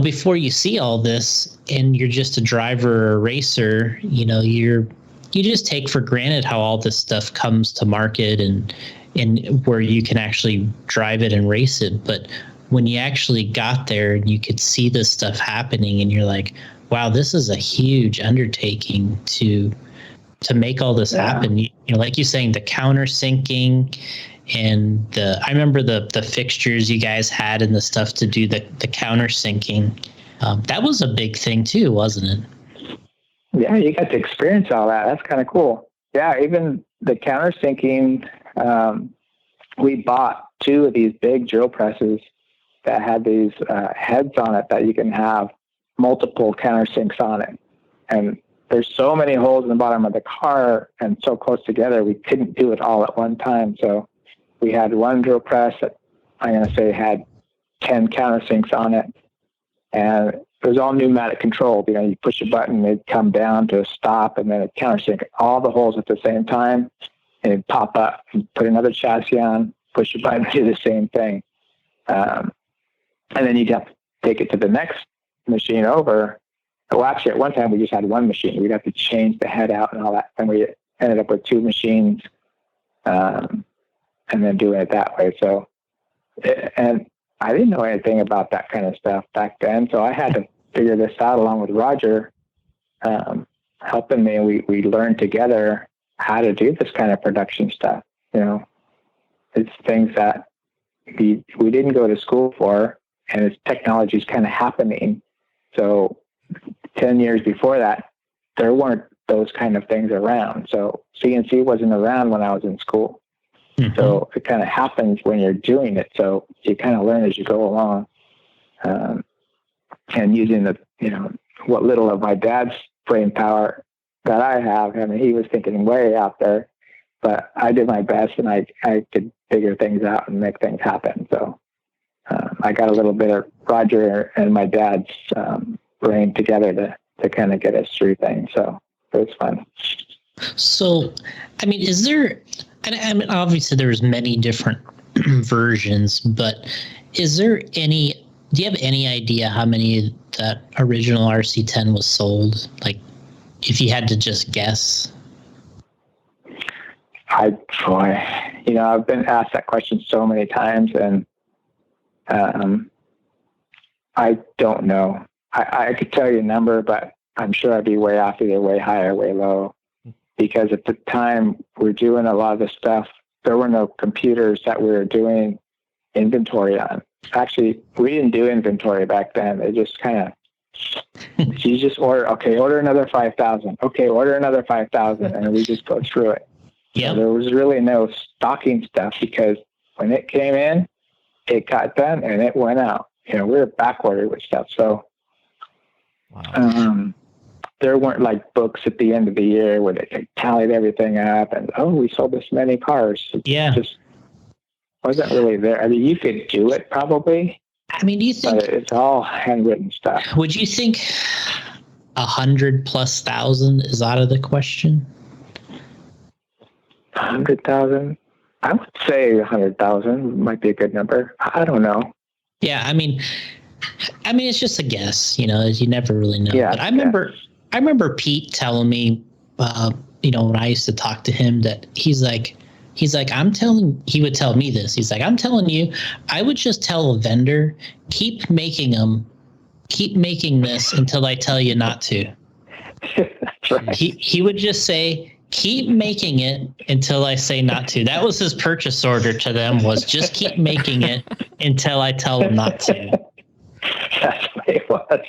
before you see all this, and you're just a driver or a racer, you just take for granted how all this stuff comes to market and where you can actually drive it and race it. But when you actually got there and you could see this stuff happening, and you're like, wow, this is a huge undertaking to make all this happen. Like you're saying, the countersinking and I remember the fixtures you guys had and the stuff to do the countersinking. That was a big thing too, wasn't it? Yeah, you got to experience all that. That's kind of cool. Yeah, even the countersinking, we bought 2 of these big drill presses that had these heads on it that you can have multiple countersinks on it. And there's so many holes in the bottom of the car and so close together, we couldn't do it all at one time. So we had one drill press that I'm going to say had 10 countersinks on it. And it was all pneumatic controlled. You push a button, it'd come down to a stop, and then it'd countersink all the holes at the same time, and it'd pop up, and put another chassis on, push a button, do the same thing. And then you'd have to take it to the next machine over. Well, actually, at one time, we just had one machine. We'd have to change the head out and all that. And we ended up with 2 machines, and then doing it that way. So, and I didn't know anything about that kind of stuff back then. So I had to figure this out along with Roger, helping me. We learned together how to do this kind of production stuff. It's things that we didn't go to school for, and it's technology's kind of happening. So 10 years before that, there weren't those kind of things around. So CNC wasn't around when I was in school. So it kind of happens when you're doing it. So you kind of learn as you go along, and using what little of my dad's brain power that I have. I mean, he was thinking way out there. but I did my best, and I could figure things out and make things happen. So I got a little bit of Roger and my dad's brain together to kind of get us through things. So it was fun. So, I mean, is there, and I mean, obviously there's many different versions, but is there any, do you have any idea how many that original RC10 was sold? Like, if you had to just guess? I've been asked that question so many times, and I don't know. I could tell you a number, but I'm sure I'd be way off, either way high or way low. Because at the time we're doing a lot of the stuff, there were no computers that we were doing inventory on. Actually, we didn't do inventory back then. They just kind of, you just order another 5,000. Okay, order another 5,000. And we just go through it. Yeah. So there was really no stocking stuff, because when it came in, it got done and it went out. We were backordered with stuff. So, wow. There weren't like books at the end of the year where they tallied everything up and, we sold this many cars. It just wasn't really there. I mean, you could do it probably. I mean, do you think, but it's all handwritten stuff. Would you think 100,000+ is out of the question? 100,000? I would say 100,000 might be a good number. I don't know. Yeah, I mean, it's just a guess. You never really know. Yeah, but I remember Pete telling me, when I used to talk to him, that he's like, he would tell me this. He's like, I'm telling you, I would just tell a vendor, keep making this until I tell you not to. That's right. He would just say, keep making it until I say not to. That was his purchase order to them, was just keep making it until I tell them not to. That's what it was.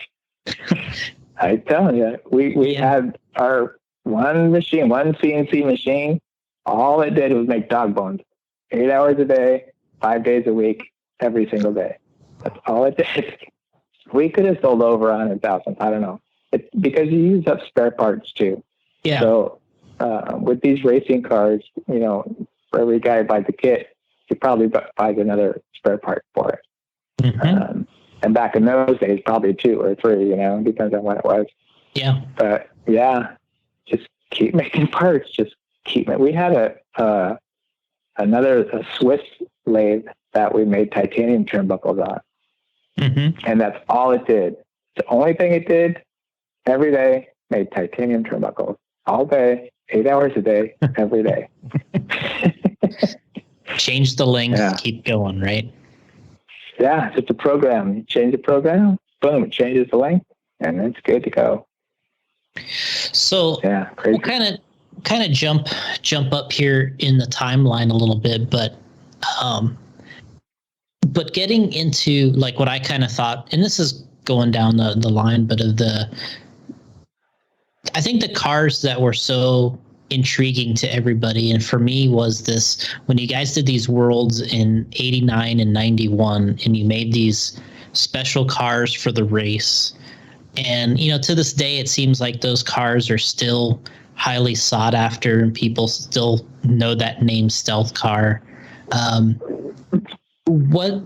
I tell you, we had our one CNC machine. All it did was make dog bones, 8 hours a day, 5 days a week, every single day. That's all it did. We could have sold over 100,000. I don't know. Because you use up spare parts too. Yeah. So with these racing cars, for every guy who buys a kit, he probably buys another spare part for it. Mm-hmm. And back in those days, probably 2 or 3, depends on when it was. Yeah. But yeah, just keep making parts. Just keep it. We had a Swiss lathe that we made titanium turnbuckles on. Mm-hmm. And that's all it did. The only thing it did every day, made titanium turnbuckles all day, 8 hours a day, every day. Change the length, keep going, right? Yeah, it's just a program. You change the program, boom, it changes the length, and it's good to go. So we'll kind of jump up here in the timeline a little bit, but getting into like what I kind of thought, and this is going down the line, but I think the cars that were so intriguing to everybody, and for me, was this, when you guys did these worlds in 89 and 91, and you made these special cars for the race. And, to this day, it seems like those cars are still highly sought after, and people still know that name, stealth car. What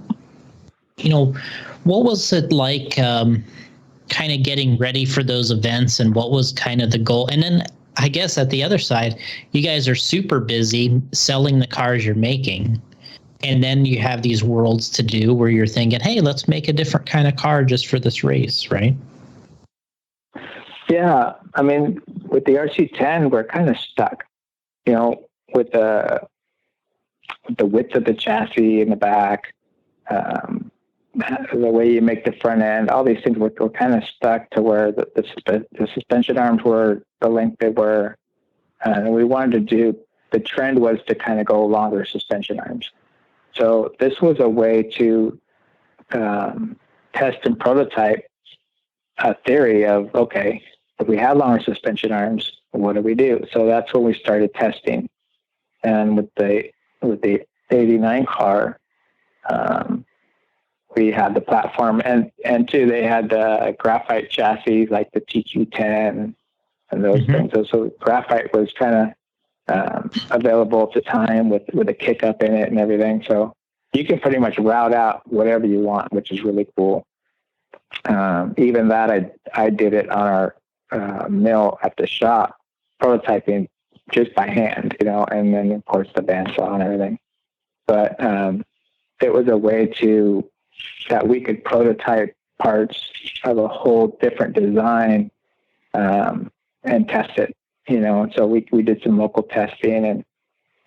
was it like, kind of getting ready for those events, and what was kind of the goal? And then I guess at the other side, you guys are super busy selling the cars you're making. And then you have these worlds to do where you're thinking, hey, let's make a different kind of car just for this race, right? Yeah. I mean, with the RC10, we're kind of stuck, with the width of the chassis in the back, the way you make the front end, all these things, we're kind of stuck to where the suspension arms were the length they were. And we wanted the trend was to kind of go longer suspension arms. So this was a way to test and prototype a theory of, okay, if we had longer suspension arms, what do we do? So that's when we started testing. And with the 89 car, we had the platform, and too, they had the graphite chassis like the TQ10 and those things. So graphite was kind of available at the time with a kick up in it and everything. So you can pretty much route out whatever you want, which is really cool. Even that, I did it on our mill at the shop, prototyping just by hand, and then of course the bandsaw and everything. But it was a way that we could prototype parts of a whole different design and test it, And so we did some local testing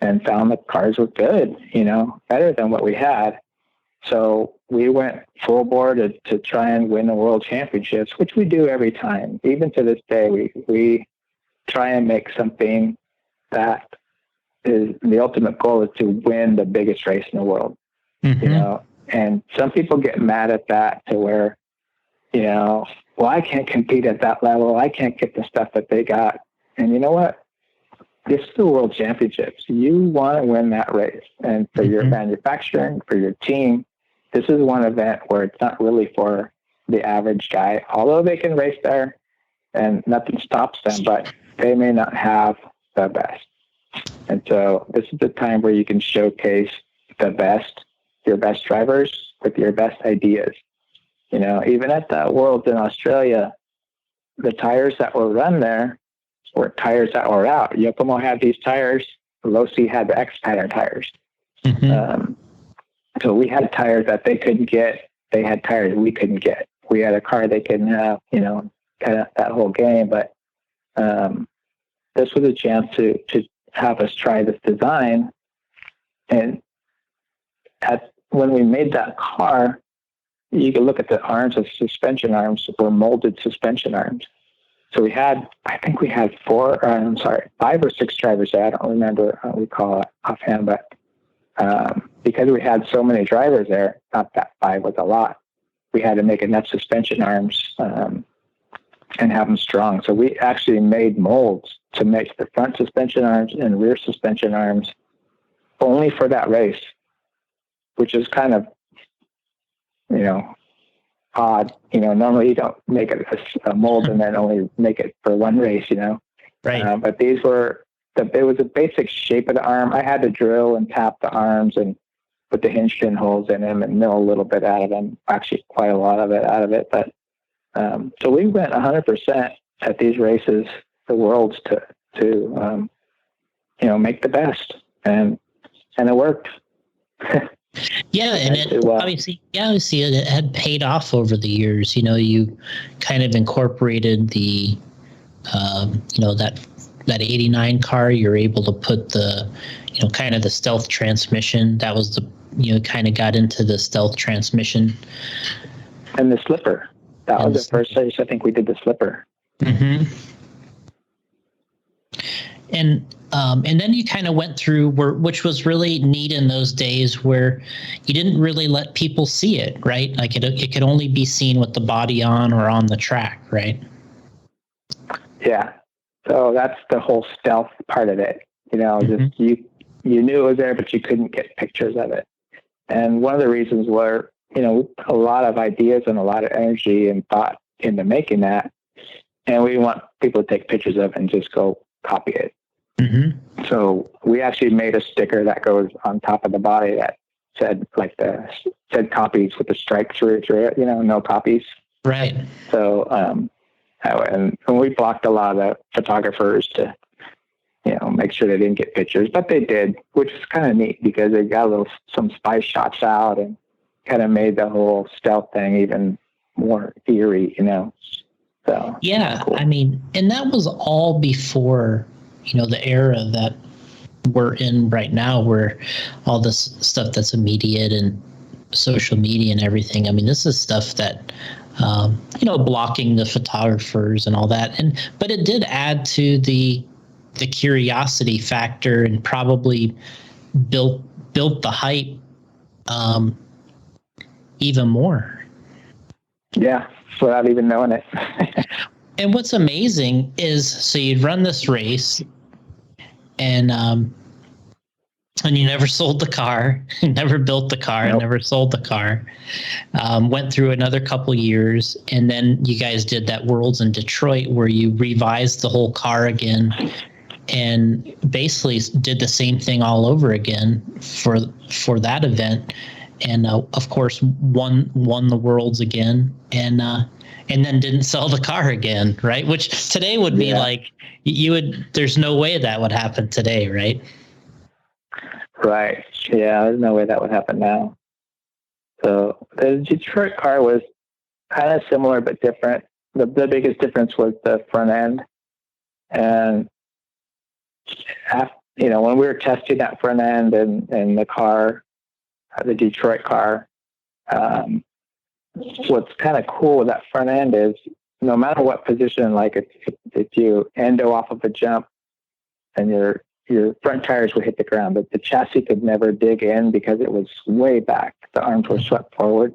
and found the cars were good, better than what we had. So we went full board to try and win the world championships, which we do every time. Even to this day, we try and make something that is the ultimate goal is to win the biggest race in the world, and some people get mad at that to where, well, I can't compete at that level. I can't get the stuff that they got. And you know what? This is the world championships. You want to win that race. And for your manufacturing, for your team, this is one event where it's not really for the average guy, although they can race there and nothing stops them, but they may not have the best. And so this is the time where you can showcase your best drivers with your best ideas. Even at the Worlds in Australia, the tires that were run there were tires that were out. Yokomo had these tires. Losi had the X-Pattern tires. So we had tires that they couldn't get. They had tires we couldn't get. We had a car they couldn't have, kind of that whole game. But this was a chance to have us try this design. And when we made that car, you can look at the arms of suspension arms were molded suspension arms. So I think we had 5 or 6 drivers there. I don't remember what we call it offhand, but because we had so many drivers there, not that 5 was a lot, we had to make enough suspension arms and have them strong. So we actually made molds to make the front suspension arms and rear suspension arms only for that race, which is kind of, odd. Normally you don't make a mold and then only make it for one race, Right. But these were, it was a basic shape of the arm. I had to drill and tap the arms and put the hinge pin holes in them and mill a little bit out of them, actually quite a lot of it out of it. But so we went 100% at these races, the Worlds, to make the best, and it worked. Yeah, and obviously it had paid off over the years. You kind of incorporated the, that 89 car. You're able to put the, kind of the stealth transmission. That was kind of got into the stealth transmission. And the slipper. That was the first race. I think we did the slipper. Mm-hmm. And then you kind of went through which was really neat in those days, where you didn't really let people see it, right? Like it could only be seen with the body on or on the track, right? Yeah. So that's the whole stealth part of it. Just you knew it was there, but you couldn't get pictures of it. And one of the reasons were, we put a lot of ideas and a lot of energy and thought into making that, and we want people to take pictures of it and just go copy it. Mm-hmm. So we actually made a sticker that goes on top of the body that said copies with a strike through it, no copies. Right. So, and we blocked a lot of the photographers to, make sure they didn't get pictures, but they did, which is kind of neat because they got some spy shots out and kind of made the whole stealth thing even more eerie, So yeah, cool. I mean, and that was all before, the era that we're in right now, where all this stuff that's immediate and social media and everything. I mean, this is stuff that, blocking the photographers and all that. But it did add to the curiosity factor and probably built the hype even more. Yeah, without even knowing it. And what's amazing is, so you'd run this race, and you never sold the car, never built the car, nope. Never sold the car. Went through another couple years, and then you guys did that Worlds in Detroit, where you revised the whole car again, and basically did the same thing all over again for that event, and of course won the Worlds again, and then didn't sell the car again, right? Which today would be like there's no way that would happen today, right? Right. Yeah, there's no way that would happen now. So the Detroit car was kind of similar but different. The biggest difference was the front end. And after, when we were testing that front end and the car, the Detroit car, what's kind of cool with that front end is no matter what position, like if you endo off of a jump and your front tires would hit the ground, but the chassis could never dig in because it was way back. The arms were swept forward.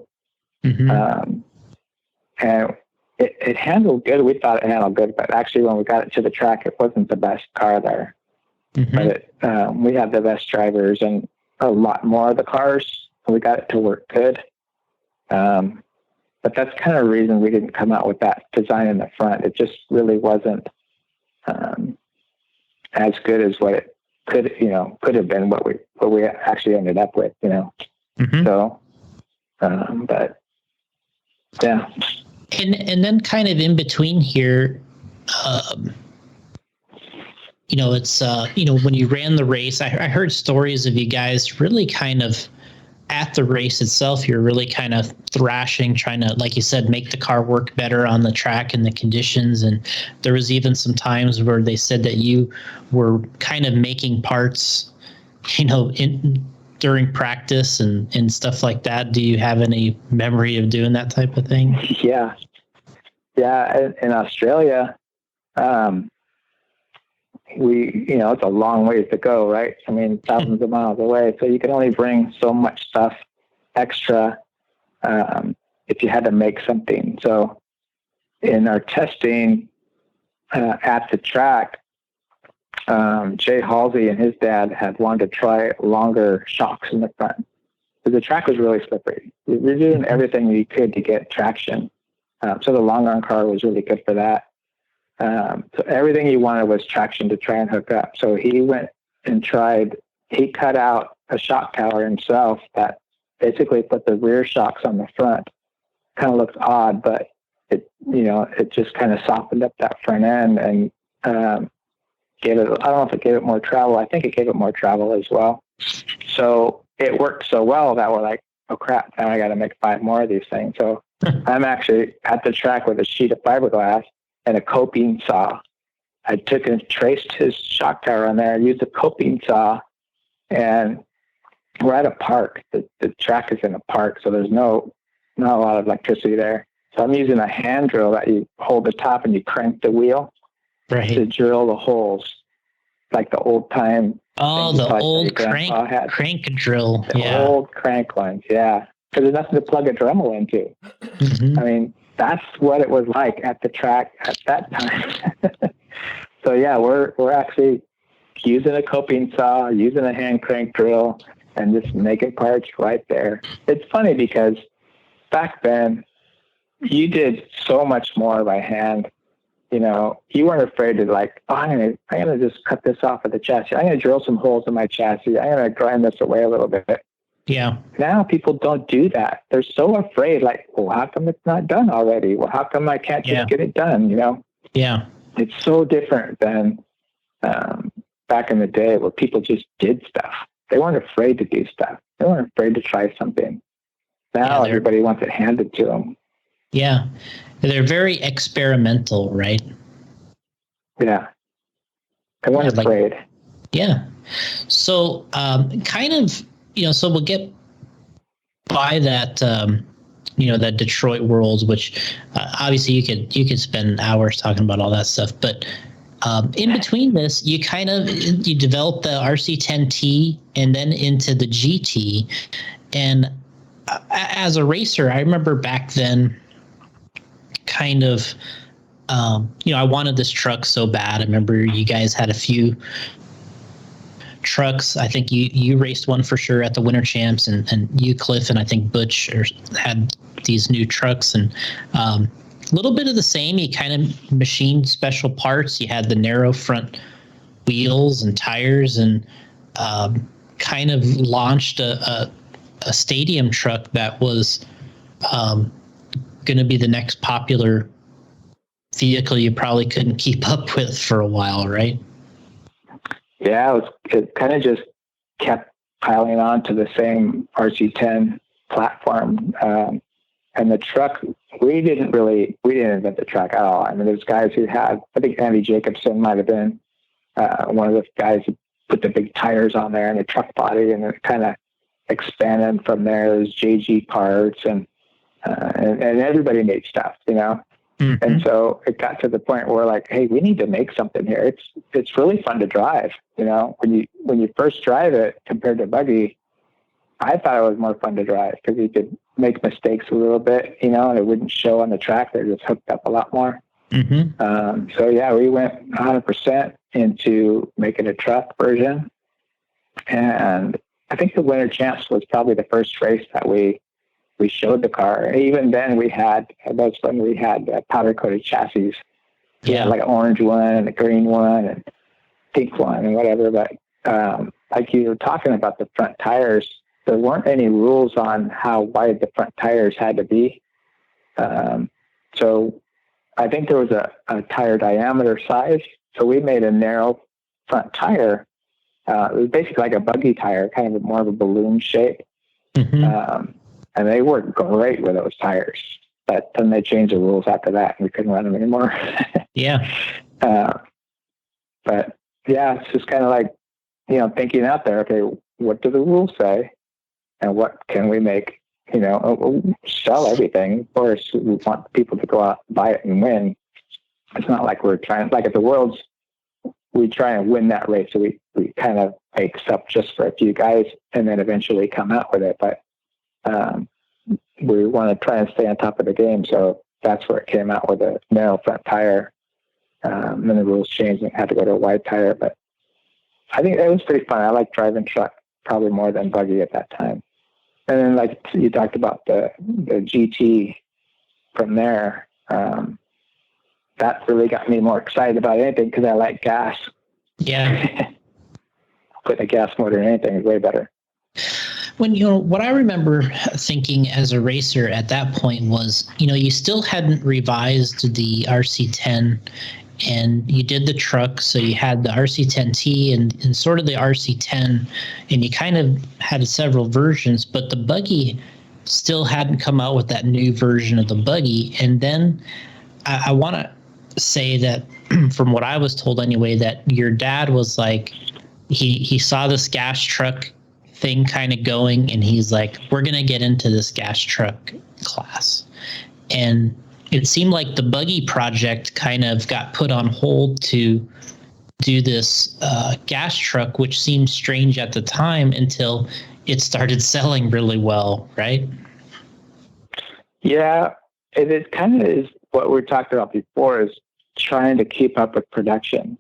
Mm-hmm. And it handled good. We thought it handled good, but actually when we got it to the track, it wasn't the best car there. Mm-hmm. But we had the best drivers and a lot more of the cars. We got it to work good. But that's kind of the reason we didn't come out with that design in the front. It just really wasn't as good as what it could have been, what we actually ended up with, Mm-hmm. So, but yeah. And then kind of in between here, it's, when you ran the race, I heard stories of you guys really kind of at the race itself, you're really kind of thrashing, trying to, like you said, make the car work better on the track and the conditions. And there was even some times where they said that you were kind of making parts, during practice and stuff like that. Do you have any memory of doing that type of thing? Yeah. In Australia, it's a long ways to go, right? I mean, thousands of miles away. So you can only bring so much stuff extra if you had to make something. So in our testing at the track, Jay Halsey and his dad had wanted to try longer shocks in the front. Because the track was really slippery. We were doing everything we could to get traction. So the long arm car was really good for that. So everything he wanted was traction to try and hook up. So he went and he cut out a shock tower himself that basically put the rear shocks on the front. Kind of looked odd, but it just kind of softened up that front end and gave it, I don't know if it gave it more travel. I think it gave it more travel as well. So it worked so well that we're like, oh crap, now I got to make 5 more of these things. So I'm actually at the track with a sheet of fiberglass and a coping saw. I took and traced his shock tower on there, used a coping saw, and we're at a park. The track is in a park, so there's not a lot of electricity there. So I'm using a hand drill that you hold the top and you crank the wheel to drill the holes, like the old time. Oh, the old crank drill. The old crank ones, yeah. Because there's nothing to plug a Dremel into. Mm-hmm. I mean, that's what it was like at the track at that time. So yeah, we're actually using a coping saw, using a hand crank drill, and just making parts right there. It's funny because back then you did so much more by hand. You weren't afraid to like, oh, I'm gonna just cut this off of the chassis. I'm gonna drill some holes in my chassis. I'm gonna grind this away a little bit. Yeah. Now people don't do that. They're so afraid, like, well, how come it's not done already? Well, how come I can't just get it done, Yeah. It's so different than back in the day where people just did stuff. They weren't afraid to do stuff. They weren't afraid to try something. Now everybody wants it handed to them. Yeah. They're very experimental, right? Yeah. They weren't afraid. Yeah. So kind of, so we'll get by that, that Detroit Worlds, which obviously you could spend hours talking about all that stuff. But in between this, you developed the RC10T and then into the GT. And as a racer, I remember back then kind of, I wanted this truck so bad. I remember you guys had a few trucks. I think you raced one for sure at the Winter Champs, and you, Cliff, and I think Butch had these new trucks, and a little bit of the same. You kind of machined special parts. You had the narrow front wheels and tires, and kind of launched a stadium truck that was going to be the next popular vehicle you probably couldn't keep up with for a while, right? Yeah, it kind of just kept piling on to the same RC10 platform. And the truck, we didn't invent the truck at all. I mean, there's guys who had, I think Andy Jacobson might have been one of the guys who put the big tires on there and the truck body, and it kind of expanded from there. There's JG parts and everybody made stuff, you know? Mm-hmm. And so it got to the point where like, hey, we need to make something here. It's really fun to drive, you know, when you first drive it compared to buggy. I thought it was more fun to drive because you could make mistakes a little bit, you know, and it wouldn't show on the track. They're just hooked up a lot more. Mm-hmm. So yeah, we went 100% into making a truck version. And I think the Winter Champs was probably the first race that we showed the car. Even then that's when we had powder coated chassis. Yeah. Like an orange one and a green one and pink one and whatever. But, like you were talking about the front tires, there weren't any rules on how wide the front tires had to be. So I think there was a tire diameter size. So we made a narrow front tire. It was basically like a buggy tire, kind of more of a balloon shape. Mm-hmm. And they worked great with those tires. But then they changed the rules after that, and we couldn't run them anymore. Yeah. But yeah, it's just kind of like, you know, thinking out there, okay, what do the rules say? And what can we make? You know, sell everything. Of course, we want people to go out and buy it and win. It's not like we're trying, like at the Worlds, we try and win that race. So we kind of make stuff just for a few guys and then eventually come out with it. But we want to try and stay on top of the game. So that's where it came out with a narrow front tire. And then the rules changed and had to go to a wide tire. But I think it was pretty fun. I like driving truck probably more than buggy at that time. And then like you talked about the GT from there, that really got me more excited about anything because I like gas. Yeah. Putting a gas motor in anything is way better. When, you know, what I remember thinking as a racer at that point was, you know, you still hadn't revised the RC10 and you did the truck. So you had the RC10T and sort of the RC10, and you kind of had several versions, but the buggy still hadn't come out with that new version of the buggy. And then I want to say that from what I was told anyway, that your dad was like, he saw this gas truck thing kind of going, and he's like, we're going to get into this gas truck class. And it seemed like the buggy project kind of got put on hold to do this gas truck, which seemed strange at the time until it started selling really well, right? Yeah, it kind of is what we talked about before, is trying to keep up with production.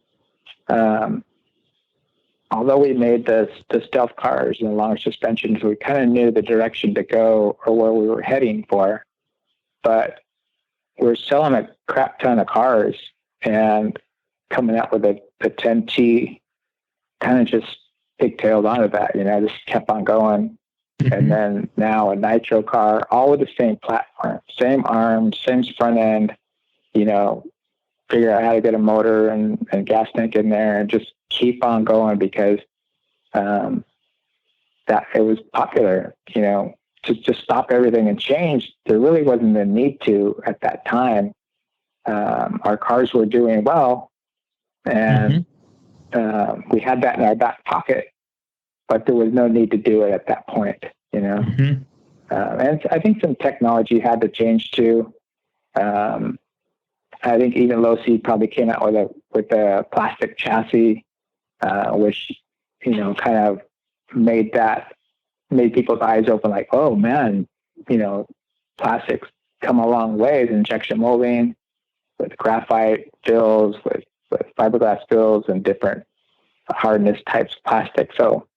Although we made the stealth cars and the long suspensions, we kind of knew the direction to go or where we were heading for. But we're selling a crap ton of cars and coming out with the 10T kind of just pigtailed onto that, you know, just kept on going. Mm-hmm. And then now a nitro car, all with the same platform, same arms, same front end, you know, figure out how to get a motor and gas tank in there and just keep on going because that it was popular, you know, to just stop everything and change. There really wasn't a need to at that time. Our cars were doing well and we had that in our back pocket, but there was no need to do it at that point, you know. Mm-hmm. And I think some technology had to change too. I think even Losi probably came out with a plastic chassis, which, you know, kind of made people's eyes open, like, oh man, you know, plastics come a long way. Injection molding with graphite fills, with fiberglass fills and different hardness types of plastic. So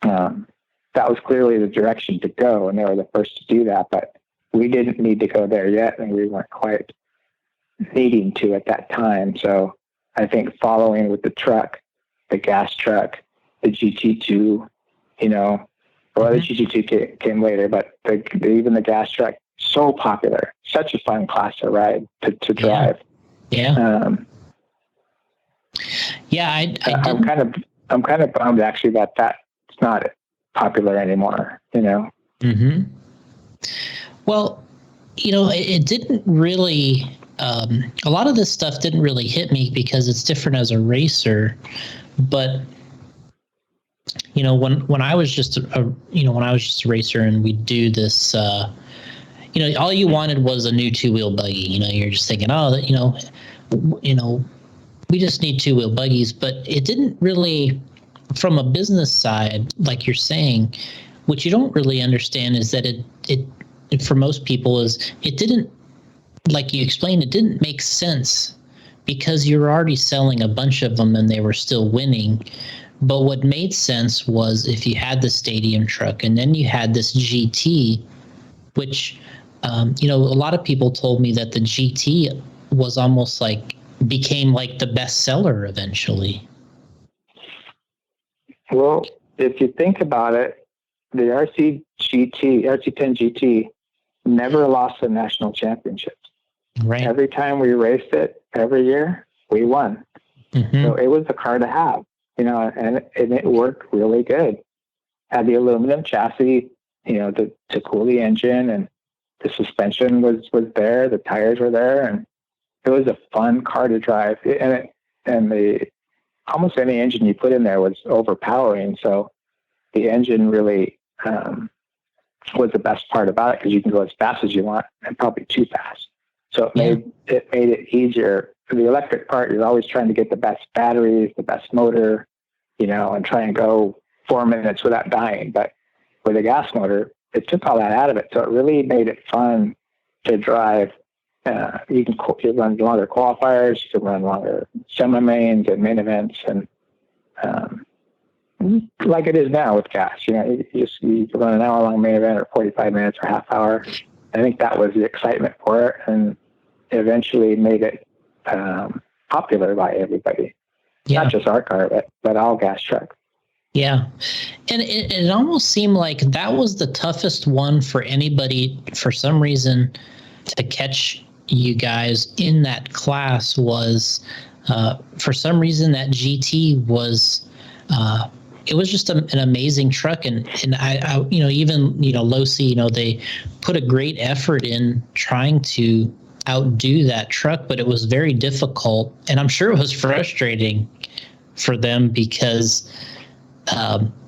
that was clearly the direction to go, and they were the first to do that. But we didn't need to go there yet, and we weren't quite needing to at that time. So I think following with the truck the gas truck, the GT2, you know, well, the GT2 came later, but even the gas truck, so popular, such a fun class to ride, to drive. Yeah. I'm kind of bummed actually that that's not popular anymore, you know? Mm-hmm. Well, you know, it didn't really, a lot of this stuff didn't really hit me because it's different as a racer, but you know, when I was just when I was just a racer and we do this, you know, all you wanted was a new 2-wheel buggy. You know, you're just thinking, oh, you know, we just need 2-wheel buggies, but it didn't really, from a business side, like you're saying, what you don't really understand is that it for most people is it didn't, like you explained, it didn't make sense because you're already selling a bunch of them and they were still winning. But what made sense was if you had the stadium truck and then you had this GT, which, you know, a lot of people told me that the GT was almost like became like the best seller eventually. Well, if you think about it, the RC10 GT never lost the national championships. Right. Every time we raced it, every year, we won. Mm-hmm. So it was the car to have, you know, and it worked really good. Had the aluminum chassis, you know, to cool the engine, and the suspension was there, the tires were there, and it was a fun car to drive. And the almost any engine you put in there was overpowering. So the engine really was the best part about it because you can go as fast as you want and probably too fast. So it made it easier. The electric part, you're always trying to get the best batteries, the best motor, you know, and try and go 4 minutes without dying. But with a gas motor, it took all that out of it. So it really made it fun to drive. You can run longer qualifiers, you can run longer semi-mains and main events, and like it is now with gas. You know, you can run an hour-long main event or 45 minutes or half hour. I think that was the excitement for it, and eventually made it popular by everybody. Yeah. Not just our car, but all gas trucks. Yeah. And it almost seemed like that was the toughest one for anybody, for some reason, to catch you guys in that class was, for some reason, that GT was, it was just an amazing truck. And I, you know, even, you know, Losi, you know, they put a great effort in trying to outdo that truck, but it was very difficult. And I'm sure it was frustrating for them because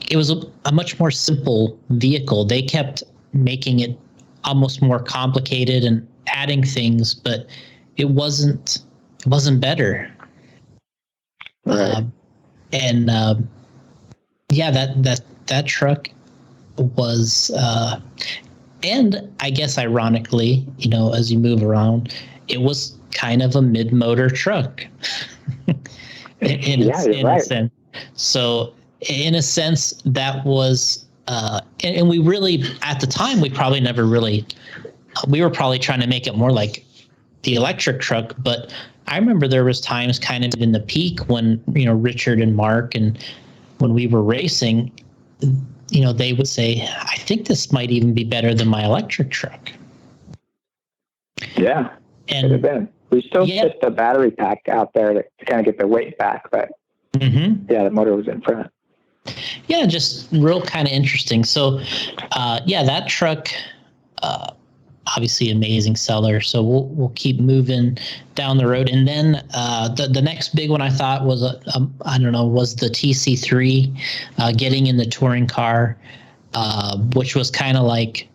it was a much more simple vehicle. They kept making it almost more complicated and adding things, but it wasn't better. Right. Yeah, that truck was, and I guess ironically, you know, as you move around, it was kind of a mid-motor truck. in a sense. So in a sense, that was, and we really, at the time, we probably never really, we were probably trying to make it more like the electric truck, but I remember there was times kind of in the peak when, you know, Richard and Mark, and when we were racing, you know, they would say, I think this might even be better than my electric truck. Yeah, could have been. We still put the battery pack out there to kind of get the weight back, but the motor was in front. Yeah, just real kind of interesting. So, that truck, obviously amazing seller. So we'll keep moving down the road. And then the next big one I thought was, was the TC3, getting in the touring car, which was kind of like,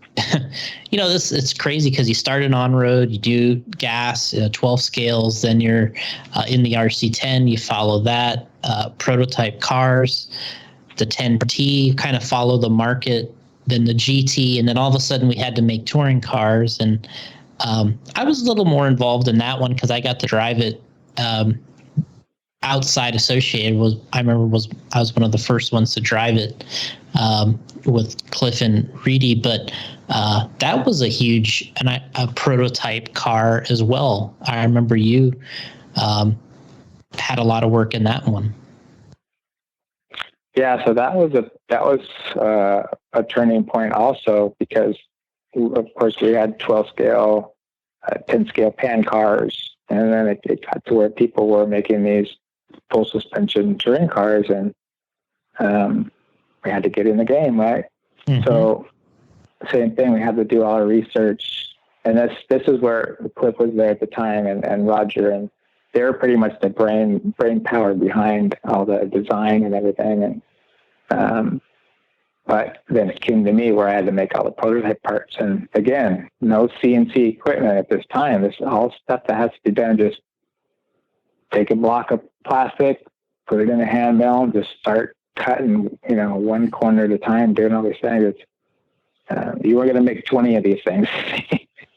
you know, it's crazy because you start an on-road, you do gas, 12 scales, then you're in the RC10, you follow that, prototype cars, the 10T, kind of follow the market, then the GT, and then all of a sudden we had to make touring cars. And I was a little more involved in that one because I got to drive it outside Associated. I was one of the first ones to drive it with Cliff and Reedy, but that was a huge a prototype car as well. I remember you had a lot of work in that one. Yeah, so that was a turning point also, because of course we had 12 scale, 10 scale pan cars, and then it got to where people were making these full suspension touring cars, and we had to get in the game, right? Mm-hmm. So same thing, we had to do all our research, and this is where Cliff was there at the time, and Roger, and they were pretty much the brain power behind all the design and everything. And but then it came to me where I had to make all the prototype parts. And again, no CNC equipment at this time. This is all stuff that has to be done. Just take a block of plastic, put it in a hand mill, just start cutting, one corner at a time, doing all these things. You weren't going to make 20 of these things.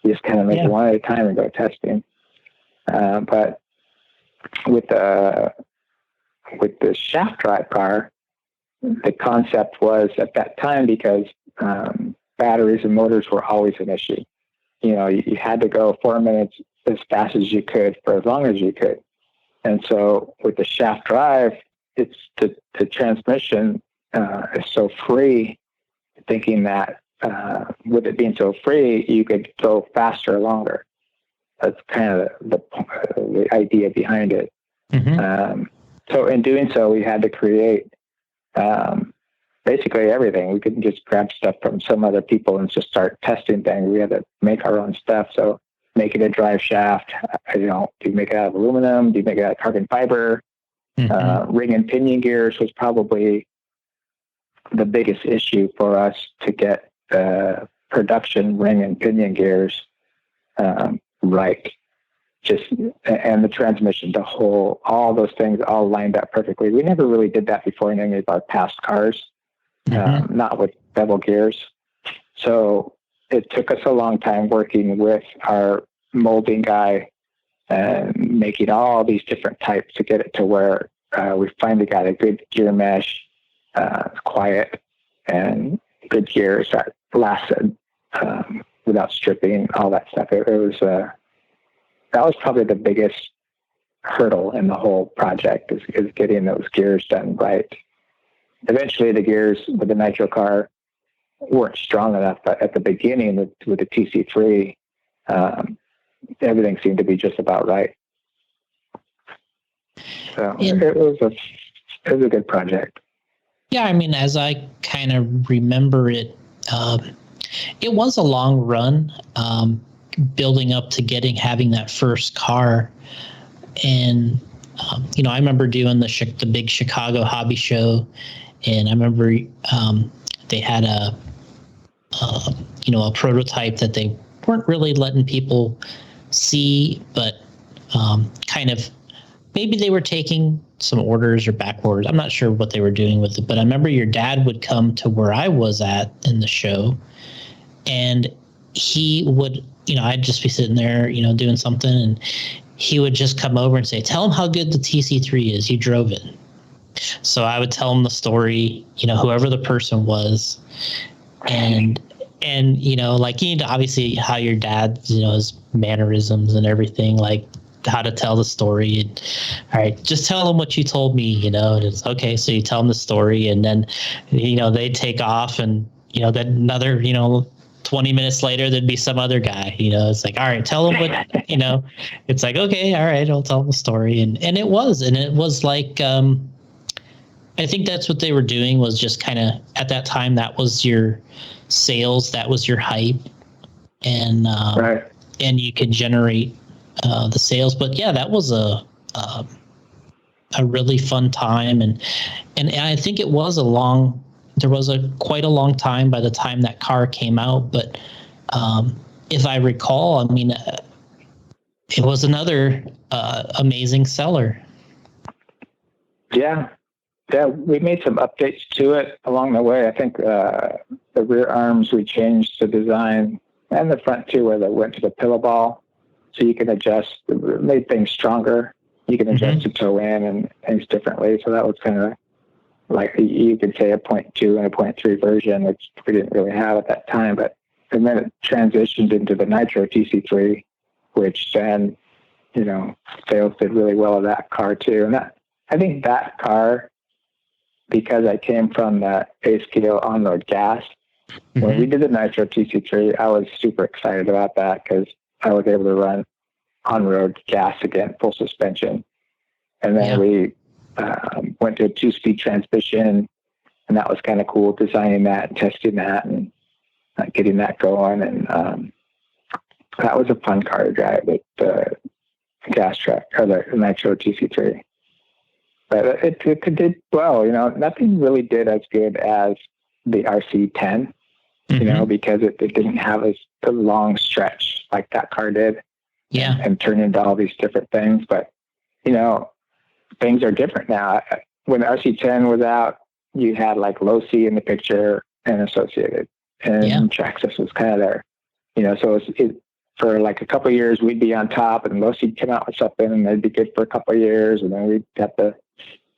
You just kind of make one at a time and go testing. But with the shaft drive car, the concept was at that time, because batteries and motors were always an issue. You had to go 4 minutes as fast as you could for as long as you could. And so with the shaft drive, it's the transmission is so free, thinking that with it being so free, you could go faster or longer. That's kind of the idea behind it. Mm-hmm. So in doing so, we had to create basically everything. We couldn't just grab stuff from some other people and just start testing things. We had to make our own stuff. So making a drive shaft, do you make it out of aluminum? Do you make it out of carbon fiber? Mm-hmm. Ring and pinion gears was probably the biggest issue for us to get production ring and pinion gears right. And the transmission, all those things all lined up perfectly. We never really did that before in any of our past cars, not with bevel gears. So it took us a long time working with our molding guy and making all these different types to get it to where we finally got a good gear mesh, quiet, and good gears that lasted without stripping, all that stuff. It was that was probably the biggest hurdle in the whole project, is getting those gears done right. Eventually, the gears with the nitro car weren't strong enough, but at the beginning with the TC3, everything seemed to be just about right. So it was a good project. Yeah, I mean, as I kind of remember it, it was a long run. Building up to having that first car. And, I remember doing the big Chicago hobby show, and I remember they had a prototype that they weren't really letting people see, but kind of maybe they were taking some orders or back orders. I'm not sure what they were doing with it, but I remember your dad would come to where I was at in the show, and he would, I'd just be sitting there, doing something, and he would just come over and say, "Tell him how good the TC3 is. You drove it." So I would tell him the story, whoever the person was, and like, obviously how your dad, his mannerisms and everything, like how to tell the story. And, all right, just tell him what you told me, and it's okay. So you tell him the story, and then, they take off, and, then another, 20 minutes later, there'd be some other guy, it's like, all right, tell him what, it's like, okay, all right, I'll tell him the story. And it was like, I think that's what they were doing, was just kind of at that time, that was your sales, that was your hype, and, right. And you could generate, the sales. But yeah, that was a really fun time. And I think it was there was quite a long time by the time that car came out. But if I recall, I mean, it was another amazing seller. Yeah, we made some updates to it along the way. I think the rear arms, we changed the design, and the front too, where they went to the pillow ball, so you can adjust, made things stronger. You can adjust the toe in and things differently. So that was kind of like, you could say a 0.2 and a 0.3 version, which we didn't really have at that time. And then it transitioned into the Nitro TC3, which then, sales did really well of that car too. And I think that car because I came from the A-scale on-road gas. When we did the Nitro TC3, I was super excited about that because I was able to run on-road gas again, full suspension. And then we went to a 2-speed transmission, and that was kind of cool, designing that and testing that and getting that going. And that was a fun car to drive with the gas truck, or the Nitro TC3. But it did well, nothing really did as good as the RC10. Because it didn't have a long stretch like that car did. Yeah. And turn into all these different things. But, things are different now. When the RC10 was out, you had like Low C in the picture and Associated. And Traxxas was kind of there. So for like a couple of years, we'd be on top, and Low C come out with something, and they'd be good for a couple of years. And then we'd have to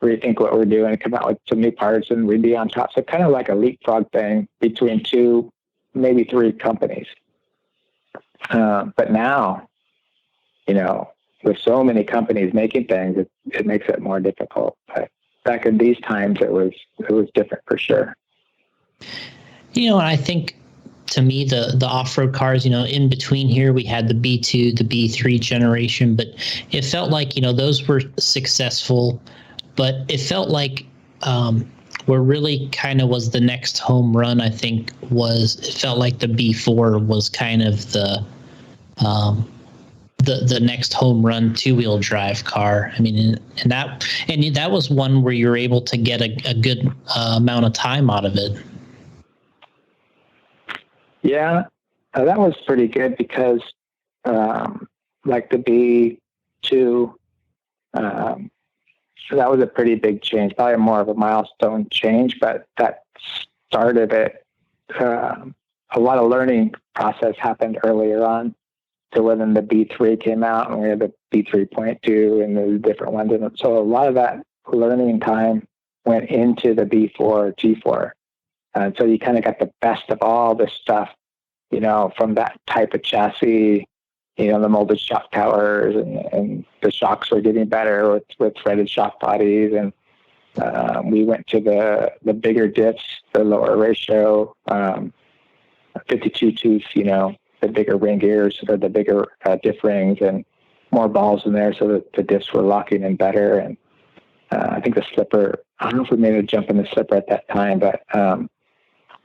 rethink what we're doing and come out with some new parts, and we'd be on top. So kind of like a leapfrog thing between 2, maybe 3 companies. But now, with so many companies making things, it makes it more difficult. But back in these times, it was different for sure. I think to me, the off-road cars, in between here, we had the B2, the B3 generation, but it felt like, those were successful. But it felt like where really kind of was the next home run, I think, it felt like the B4 was kind of the next home run 2-wheel drive car. I mean, and that was one where you were able to get a good amount of time out of it. Yeah, that was pretty good because like the B2, so that was a pretty big change, probably more of a milestone change, but that started it. A lot of learning process happened earlier on. So when the B3 came out, and we had the B3.2 and the different ones. And so a lot of that learning time went into the B4, G4. And so you kind of got the best of all this stuff, from that type of chassis. The molded shock towers and the shocks were getting better with threaded shock bodies. And we went to the bigger diffs, the lower ratio, 52 tooth, the bigger ring gears or the bigger diff rings, and more balls in there so that the diffs were locking in better. And I think the slipper, I don't know if we made a jump in the slipper at that time, but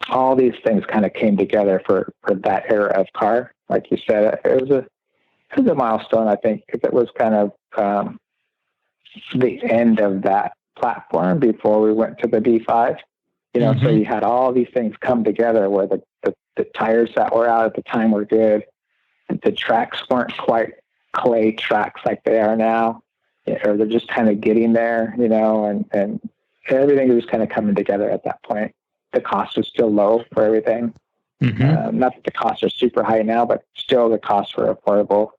all these things kind of came together for that era of car. Like you said, it was a milestone, I think, because it was kind of the end of that platform before we went to the B5. So you had all these things come together where the tires that were out at the time were good. The tracks weren't quite clay tracks like they are now, or they're just kind of getting there, and everything was kind of coming together at that point. The cost was still low for everything. Not that the costs are super high now, but still the costs were affordable.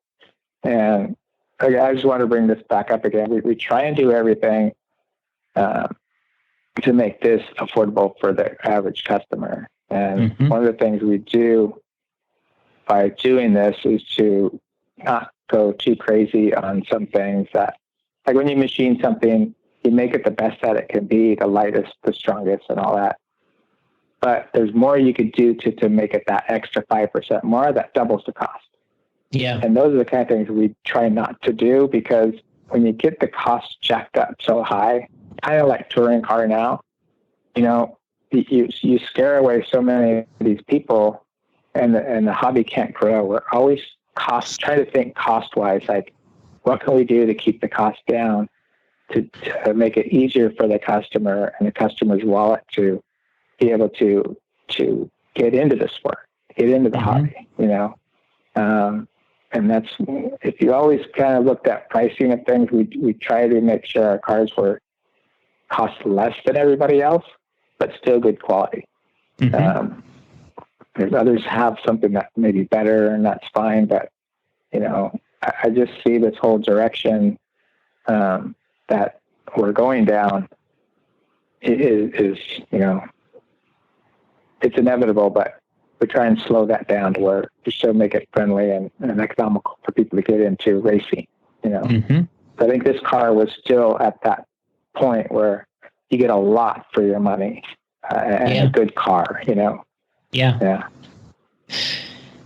And I just want to bring this back up again. We try and do everything to make this affordable for the average customer. And one of the things we do by doing this is to not go too crazy on some things that, like when you machine something, you make it the best that it can be, the lightest, the strongest, and all that. But there's more you could do to make it that extra 5% more that doubles the cost. Yeah. And those are the kind of things we try not to do, because when you get the cost jacked up so high, kind of like touring car now, you scare away so many of these people, and the hobby can't grow. We're always trying to think cost-wise, like what can we do to keep the cost down to make it easier for the customer and the customer's wallet to be able to get into the sport, get into the hobby, and that's, if you always kind of looked at pricing of things, we try to make sure our cars cost less than everybody else, but still good quality. If others have something that may be better, and that's fine, but I just see this whole direction that we're going down is it's inevitable, but we try and slow that down to where we still make it friendly and economical for people to get into racing. So I think this car was still at that point where you get a lot for your money and a good car, Yeah.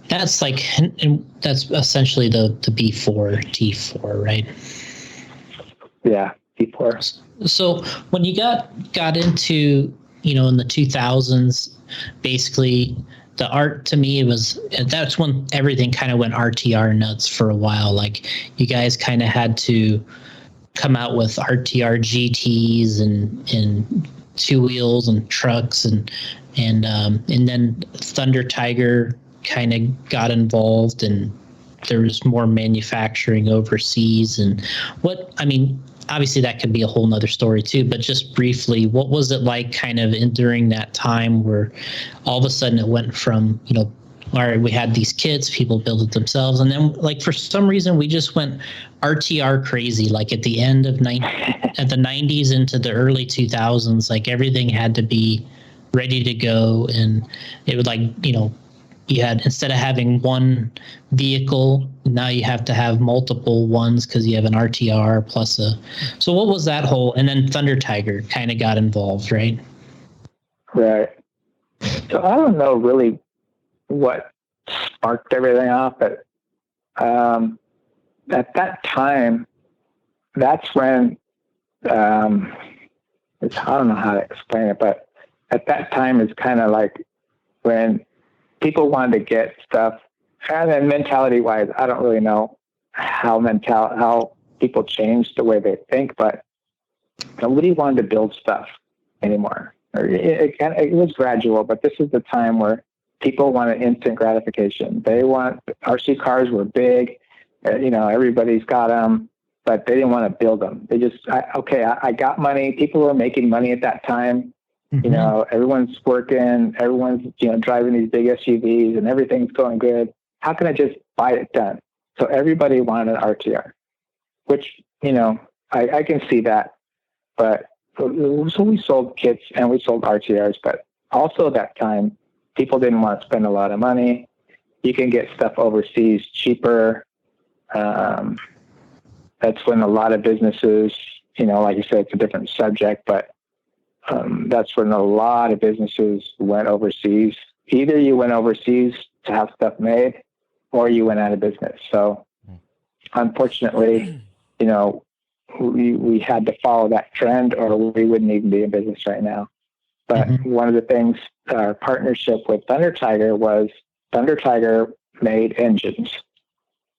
That's and that's essentially the B4 T4, right? Yeah, B4. So when you got into, in the 2000s, basically the art, to me, that's when everything kind of went RTR nuts for a while. Like, you guys kind of had to come out with RTR GTs and two wheels and trucks and then Thunder Tiger kind of got involved, and there was more manufacturing overseas. And obviously that could be a whole nother story too, but just briefly, what was it like kind of during that time where all of a sudden it went from, all right, we had these kits, people built it themselves, and then like for some reason we just went RTR crazy, like at the end of at the 90s into the early 2000s, like everything had to be ready to go. And it would you had, instead of having one vehicle, now you have to have multiple ones because you have an RTR plus so what was that whole, and then Thunder Tiger kind of got involved, right? Right. So I don't know really what sparked everything off, but at that time, that's when, I don't know how to explain it, but at that time it's kind of like when people wanted to get stuff, and then mentality-wise, I don't really know how people changed the way they think, but nobody wanted to build stuff anymore. It was gradual, but this is the time where people wanted instant gratification. RC cars were big, everybody's got them, but they didn't want to build them. They just, I got money. People were making money at that time. Mm-hmm. Everyone's working, everyone's, driving these big SUVs and everything's going good. How can I just buy it done? So everybody wanted an RTR, which, I can see that. But so we sold kits and we sold RTRs, but also that time, people didn't want to spend a lot of money. You can get stuff overseas cheaper. That's when a lot of businesses, like you said, it's a different subject, but that's when a lot of businesses went overseas. Either you went overseas to have stuff made, or you went out of business. So unfortunately, we had to follow that trend, or we wouldn't even be in business right now. But one of the things, our partnership with Thunder Tiger was Thunder Tiger made engines.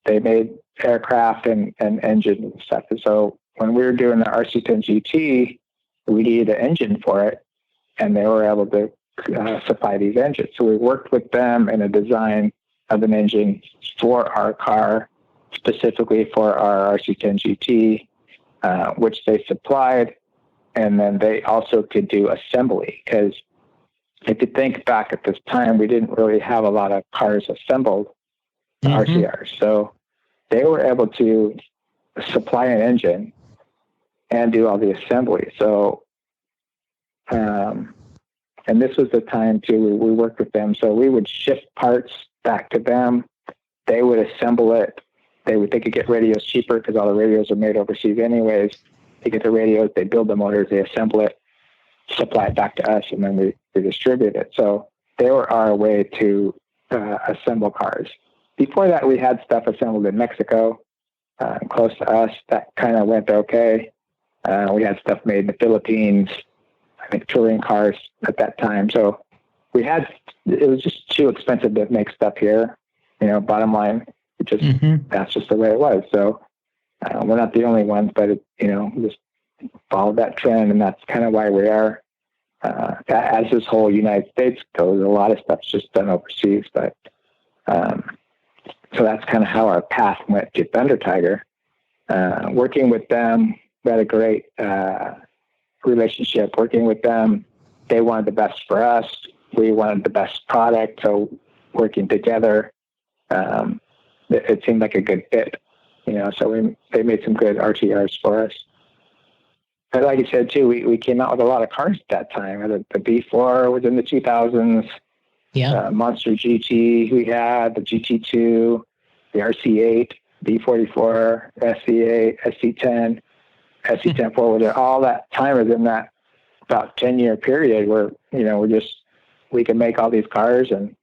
They made aircraft and engines and stuff. And so when we were doing the RC10 GT, we needed an engine for it, and they were able to supply these engines. So we worked with them in a design of an engine for our car, specifically for our RC10 GT, which they supplied. And then they also could do assembly, because if you think back at this time, we didn't really have a lot of cars assembled RCRs. So they were able to supply an engine and do all the assembly. So, and this was the time too, we worked with them. So we would ship parts back to them. They would assemble it. They could get radios cheaper because all the radios are made overseas anyways. They get the radios, they build the motors, they assemble it, supply it back to us, and then we distribute it. So they were our way to assemble cars. Before that, we had stuff assembled in Mexico, close to us. That kind of went okay. We had stuff made in the Philippines, I think touring cars at that time. So it was just too expensive to make stuff here. Bottom line, that's just the way it was. So we're not the only ones, but just followed that trend, and that's kind of why we are. As this whole United States goes, a lot of stuff's just done overseas, but so that's kind of how our path went to Thunder Tiger. Working with them, we had a great relationship working with them. They wanted the best for us. We wanted the best product. So working together, it seemed like a good fit. So they made some good RTRs for us. But like you said, too, we came out with a lot of cars at that time. The B4 was in the 2000s. Yeah. Monster GT, we had the GT2, the RC8, B44, SC8, SC10, SC10 4, all that time was in that about 10-year period where, we can make all these cars and,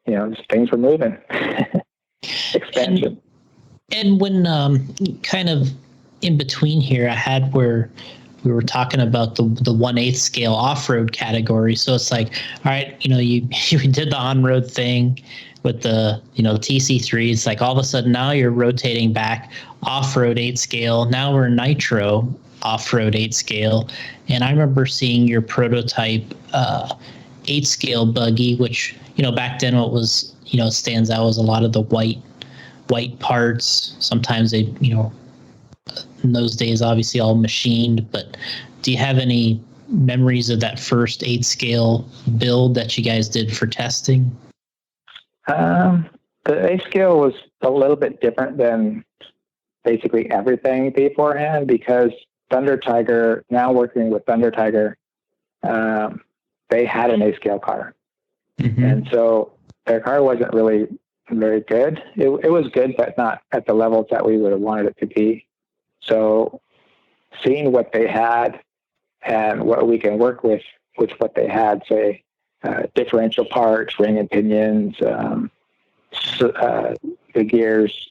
just things were moving. Expansion. And when kind of in between here, I had where we were talking about the 1/8 scale off-road category. So it's like, all right, you did the on-road thing with the, TC3. It's like all of a sudden now you're rotating back off-road 8 scale. Now we're nitro off-road 8 scale. And I remember seeing your prototype 8 scale buggy, which, back then what was, stands out was a lot of the white parts. Sometimes they, in those days, obviously all machined, but do you have any memories of that first 8 scale build that you guys did for testing? The 8 scale was a little bit different than basically everything beforehand, because Thunder Tiger, now working with Thunder Tiger, they had an 8 scale car. Mm-hmm. And so their car wasn't really very good. It was good, but not at the levels that we would have wanted it to be. So seeing what they had and what we can work with what they had, say, differential parts, ring and pinions, the gears,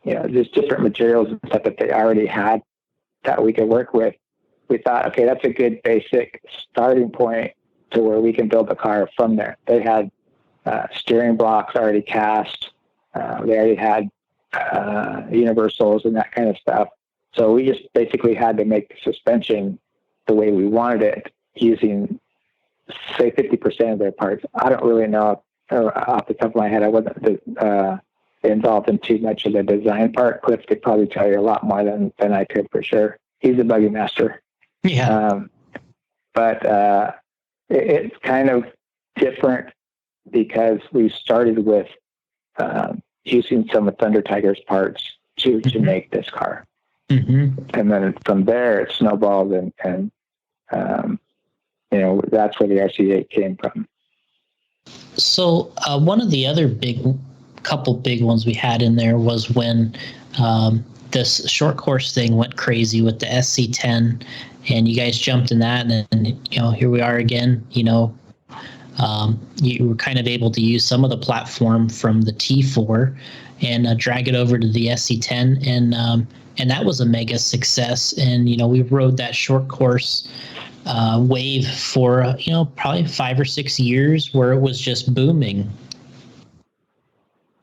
just different materials and stuff that they already had that we could work with. We thought, okay, that's a good basic starting point to where we can build a car from there. They had steering blocks already cast. They already had universals and that kind of stuff. So we just basically had to make the suspension the way we wanted it, using, say, 50% of their parts. I don't really know, off the top of my head, I wasn't involved in too much of the design part. Cliff could probably tell you a lot more than I could, for sure. He's a buggy master. Yeah. But it's kind of different because we started with using some of Thunder Tiger's parts to make this car. Mm-hmm. And then from there it snowballed, and that's where the RC8 came from. So one of the other couple big ones we had in there was when this short course thing went crazy with the SC10, and you guys jumped in that, and here we are again. You were kind of able to use some of the platform from the T4 and drag it over to the SC10, and that was a mega success. And we rode that short course wave for probably 5 or 6 years, where it was just booming.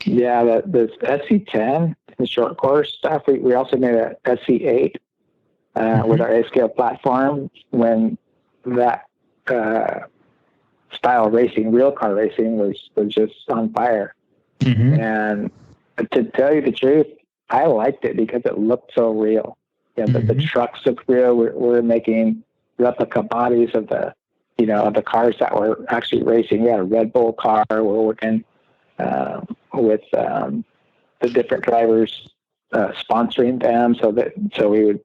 Yeah, the SC10, the short course stuff. We also made a SC8 with our A-scale platform when that style racing, real car racing, was just on fire. Mm-hmm. And to tell you the truth, I liked it because it looked so real. The trucks looked real. We're making replica bodies of the cars that were actually racing. We had a Red Bull car. We're working with the different drivers sponsoring them, so we would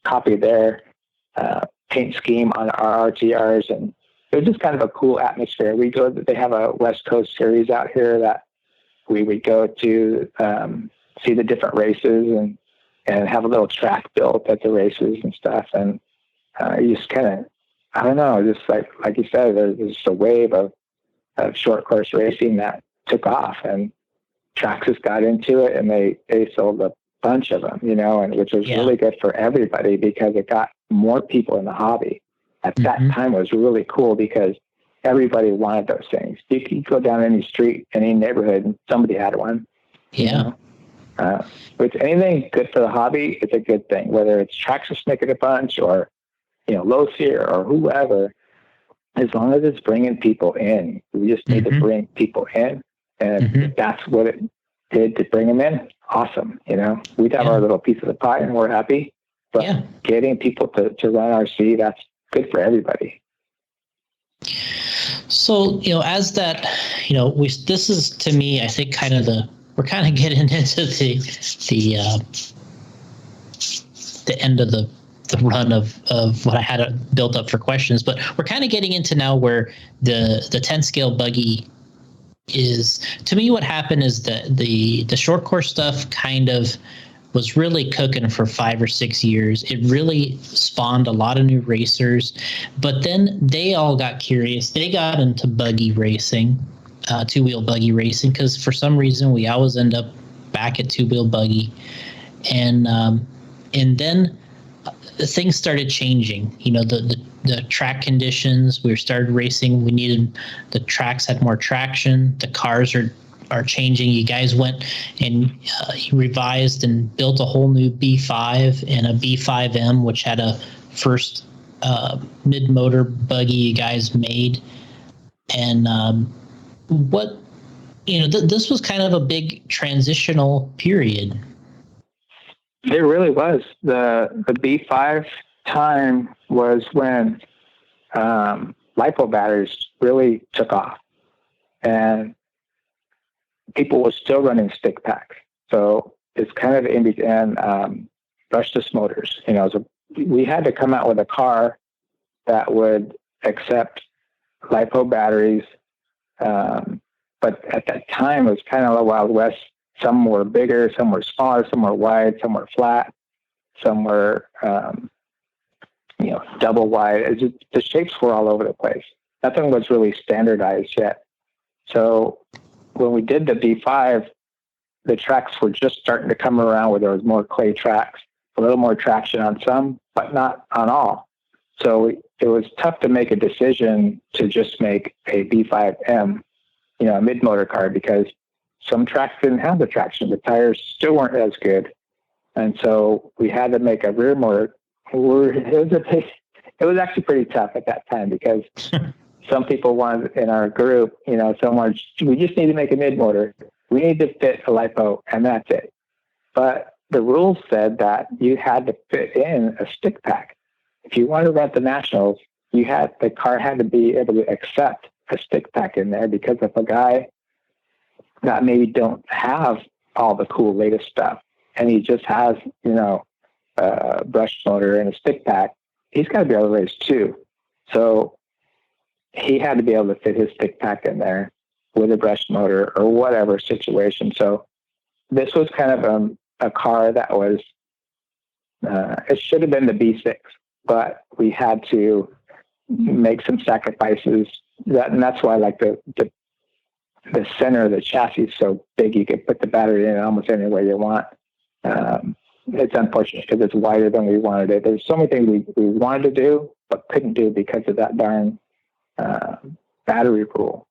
copy their paint scheme on our RTRs, and it was just kind of a cool atmosphere. They have a West Coast series out here that we would go to see the different races and have a little track built at the races and stuff. And you just kind of, I don't know, just like you said, there's just a wave of short course racing that took off, and Traxxas got into it, and they sold a bunch of them, and which was really good for everybody because it got more people in the hobby. At that time, it was really cool because everybody wanted those things. You could go down any street, any neighborhood, and somebody had one. Yeah. With anything good for the hobby, it's a good thing, whether it's Traxxas making a bunch or, Lozier or whoever. As long as it's bringing people in, we just need to bring people in. And if that's what it did to bring them in, awesome. We'd have our little piece of the pie and we're happy. But getting people to run RC, that's good for everybody. So, as that, this is, to me, I think we're kind of getting into the end of the run of what I had built up for questions, but we're kind of getting into now where the 10 scale buggy is. To me, what happened is that the short course stuff kind of was really cooking for 5 or 6 years. It really spawned a lot of new racers, but then they all got curious. They got into buggy racing, two-wheel buggy racing, because for some reason we always end up back at two-wheel buggy, and then things started changing. You know, the track conditions. We started racing. We needed, the tracks had more traction. The cars are changing. You guys went and revised and built a whole new B5 and a B5M, which had a first mid-motor buggy you guys made. And this was kind of a big transitional period. It really was. The B5 time was when LiPo batteries really took off, and people were still running stick packs. So it's kind of in between brushless motors. You know, so we had to come out with a car that would accept LiPo batteries. But at that time, it was kind of a Wild West. Some were bigger, some were smaller, some were wide, some were flat, some were, double wide. The shapes were all over the place. Nothing was really standardized yet. So when we did the B5, the tracks were just starting to come around where there was more clay tracks, a little more traction on some, but not on all. So it was tough to make a decision to just make a B5M, a mid-motor car, because some tracks didn't have the traction. The tires still weren't as good. And so we had to make a rear motor. It was actually pretty tough at that time, because some people wanted in our group, we just need to make a mid-motor. We need to fit a LiPo, and that's it. But the rules said that you had to fit in a stick pack. If you wanted to run the Nationals, the car had to be able to accept a stick pack in there, because if a guy that maybe don't have all the cool latest stuff and he just has, a brush motor and a stick pack, he's got to be able to race too. So he had to be able to fit his stick pack in there with a brush motor or whatever situation. So this was kind of a car that was, it should have been the B6, but we had to make some sacrifices. And that's why, like, the center of the chassis is so big, you could put the battery in almost any way you want. It's unfortunate because it's wider than we wanted it. There's so many things we wanted to do but couldn't do because of that darn battery rule.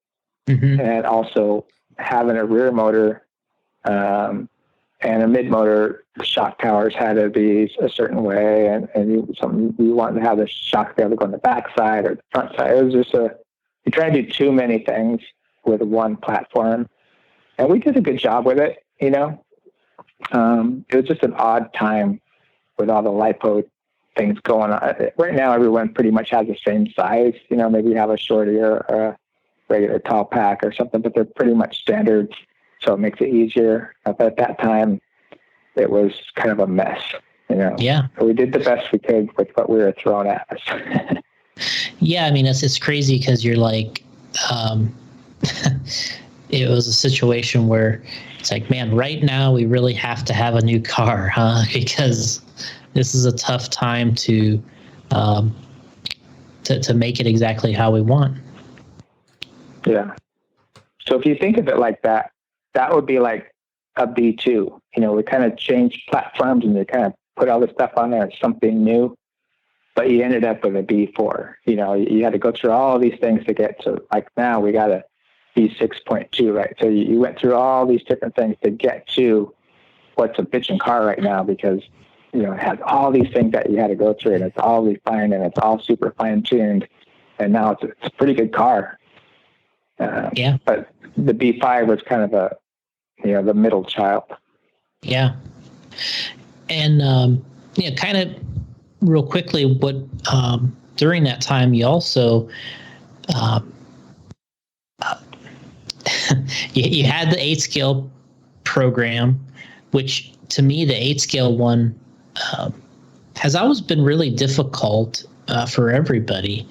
Mm-hmm. And also having a rear motor and a mid motor, the shock towers had to be a certain way, and you wanted to have the shock be able to go on the back side or the front side. It was just you try to do too many things with one platform, and we did a good job with it. It was just an odd time with all the LiPo things going on. Right now, everyone pretty much has the same size. Maybe you have a shorty or a regular tall pack or something, but they're pretty much standards, so it makes it easier. But at that time, it was kind of a mess. Yeah. So we did the best we could with what we were thrown at us. Yeah, I mean, it's crazy because you're like, it was a situation where it's like, man, right now we really have to have a new car, huh? Because this is a tough time to make it exactly how we want. Yeah. So if you think of it like that, that would be like a B2. We kind of changed platforms and they kind of put all this stuff on there as something new, but you ended up with a B4. You had to go through all these things to get to, like, now we got a B6.2, right? So you went through all these different things to get to what's a bitchin' car right now, because it has all these things that you had to go through, and it's all refined and it's all super fine tuned, and now it's a pretty good car. Yeah. But the B5 was kind of the middle child. Yeah. And kind of real quickly, what during that time you also you had the 8-scale program, which to me, the 8-scale one has always been really difficult for everybody.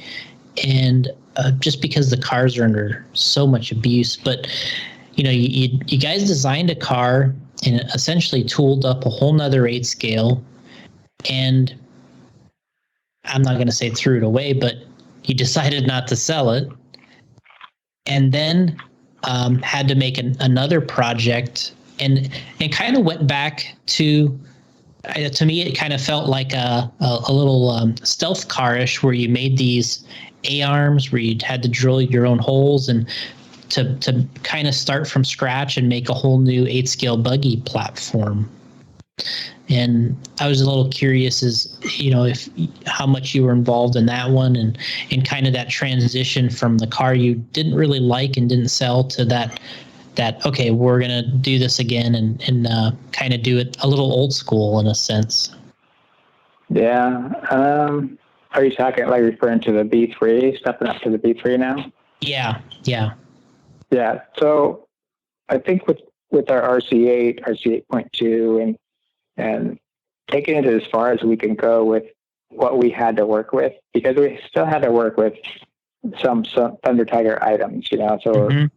And just because the cars are under so much abuse. But, you guys designed a car and essentially tooled up a whole nother 8 scale. And I'm not going to say threw it away, but you decided not to sell it. And then had to make another project, and kind of went back to me, it kind of felt like a little stealth car-ish, where you made these A-arms where you had to drill your own holes, and to kind of start from scratch and make a whole new 8 scale buggy platform. And I was a little curious if how much you were involved in that one, and kind of that transition from the car you didn't really like and didn't sell to that okay, we're gonna do this again, and kind of do it a little old school in a sense. Yeah. Are you talking like referring to the B3, stepping up to the B3 now? Yeah. Yeah. So I think with our RC8, RC 8.2, and taking it as far as we can go with what we had to work with, because we still had to work with some Thunder Tiger items, so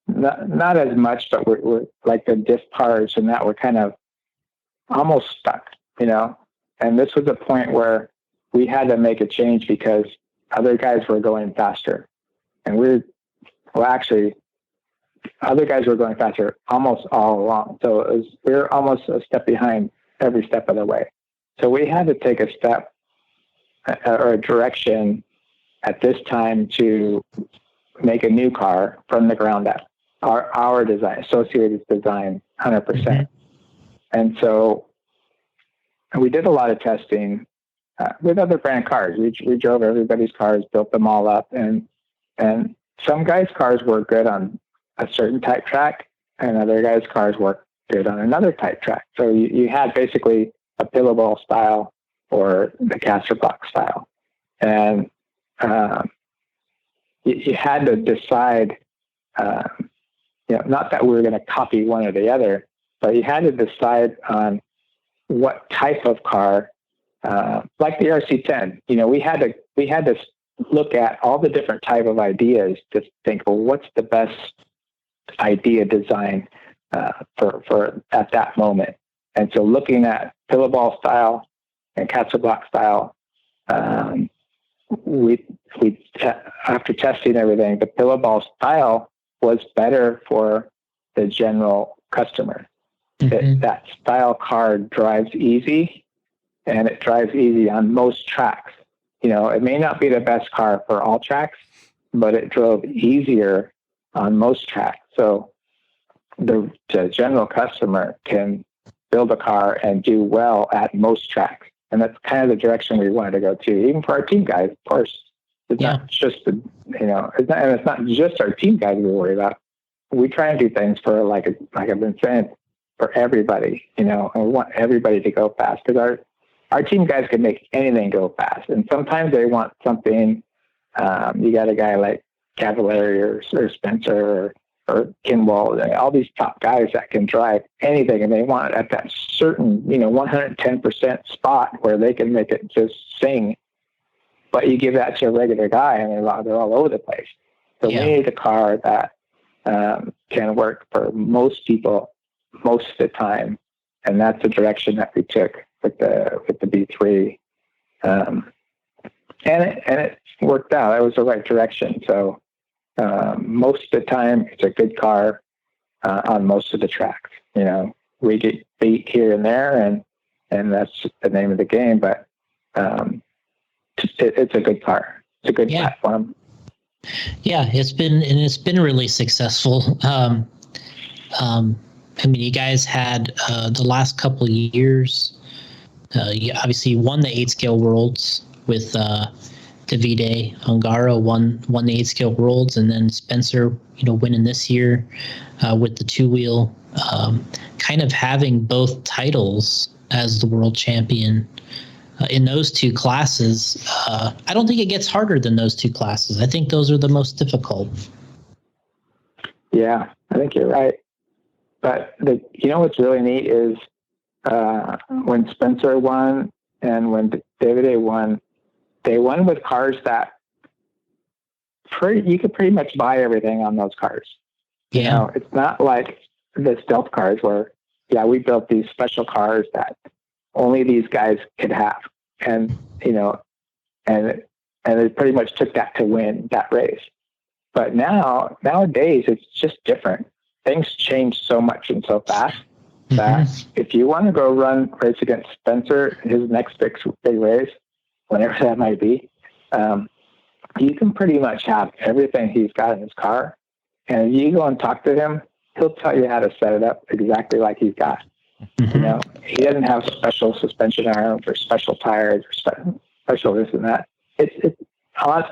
not as much, but we're like the diff parts and that we're kind of almost stuck, and this was a point where we had to make a change because other guys were going faster, and other guys were going faster almost all along. So we were almost a step behind every step of the way. So we had to take a step or a direction at this time to make a new car from the ground up. Our design, Associated's design, 100%. Mm-hmm. And so we did a lot of testing with other brand cars. We drove everybody's cars, built them all up, and some guys' cars were good on a certain type track, and other guys' cars were good on another type track. So you had basically a pillowball style or the caster block style, and you had to decide. Not that we were going to copy one or the other, but you had to decide on what type of car, like the RC10. We had to look at all the different type of ideas to think, well, what's the best idea design for at that moment. And so looking at pillowball style and caster block style, we after testing everything, the pillowball style was better for the general customer. Mm-hmm. That style car drives easy, and it drives easy on most tracks. It may not be the best car for all tracks, but it drove easier on most tracks. So the general customer can build a car and do well at most tracks. And that's kind of the direction we wanted to go to, even for our team guys, of course. It's not just it's not just our team guys we worry about. We try and do things for, like I've been saying, for everybody, and we want everybody to go fast, because our team guys can make anything go fast. And sometimes they want something, you got a guy like Cavallari or Spencer or Kinwald, all these top guys that can drive anything, and they want it at that certain, 110% spot where they can make it just sing. But you give that to a regular guy, and they're all over the place. So we need a car that can work for most people most of the time, and that's the direction that we took with the B3, and it worked out. It was the right direction. So most of the time, it's a good car on most of the tracks. We get beat here and there, and that's the name of the game. But it's a good car. It's a good platform. Yeah, it's been really successful. You guys had the last couple of years. You obviously won the 8 scale worlds with Davide Ongaro won the 8 scale worlds, and then Spencer, winning this year with the 2-wheel, kind of having both titles as the world champion in those two classes. I don't think it gets harder than those two classes. I think those are the most difficult. Yeah, I think you're right. But what's really neat is when Spencer won and when Davide won, they won with cars that you could pretty much buy everything on those cars. Yeah. It's not like the stealth cars where we built these special cars that only these guys could have. And, and it pretty much took that to win that race. But nowadays, it's just different. Things change so much and so fast that if you want to go race against Spencer, his next big race, whenever that might be, you can pretty much have everything he's got in his car. And if you go and talk to him, he'll tell you how to set it up exactly like he's got. He doesn't have special suspension arms or special tires or special this and that. It's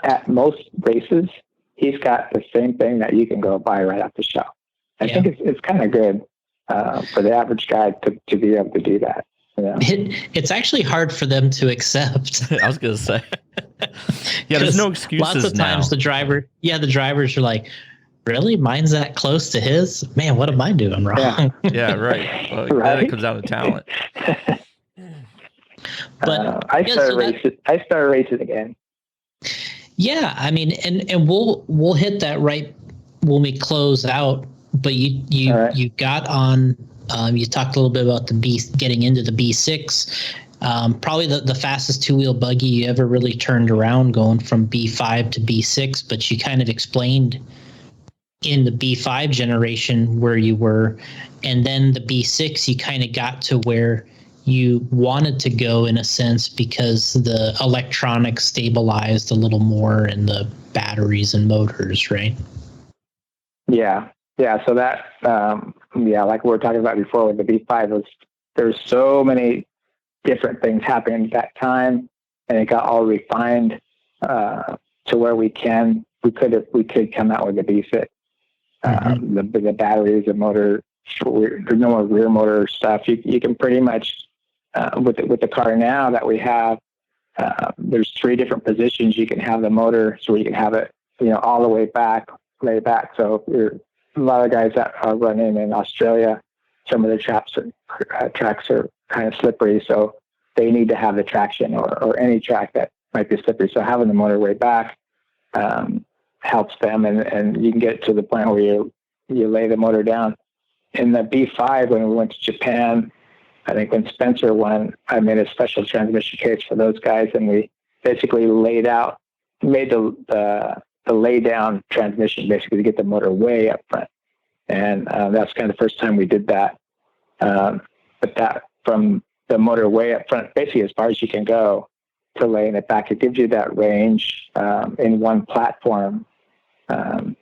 at most races, he's got the same thing that you can go buy right off the shelf. I think it's kind of good for the average guy to be able to do that. It's actually hard for them to accept. I was going to say. Yeah, there's no excuses now. Lots of times the drivers are like, really? Mine's that close to his? Man, what am I doing wrong? Yeah, right. Well, right? It comes down to talent. But I started racing again. Yeah, I mean, and we'll hit that right when we close out. But you got on. You talked a little bit about getting into the B6. Probably the fastest two-wheel buggy you ever really turned around, going from B5 to B6. But you kind of explained in the B5 generation where you were, and then the B6 you kind of got to where you wanted to go in a sense because the electronics stabilized a little more and the batteries and motors, right? Yeah. So that, like we were talking about before with the B5, there's so many different things happening at that time, and it got all refined to where we could come out with the B6. The batteries, the motor, there's no more rear motor stuff. You can pretty much, with the car now that we have, there's 3 different positions you can have the motor, so you can have it, all the way back, lay back. So a lot of guys that are running in Australia, some of the tracks are kind of slippery, so they need to have the traction or any track that might be slippery. So having the motor way back helps them, and you can get to the point where you lay the motor down. In the B5, when we went to Japan, I think when Spencer won, I made a special transmission case for those guys, and we basically made the lay down transmission basically to get the motor way up front. And that's kind of the first time we did that. But that from the motor way up front, basically as far as you can go to laying it back, it gives you that range in one platform. And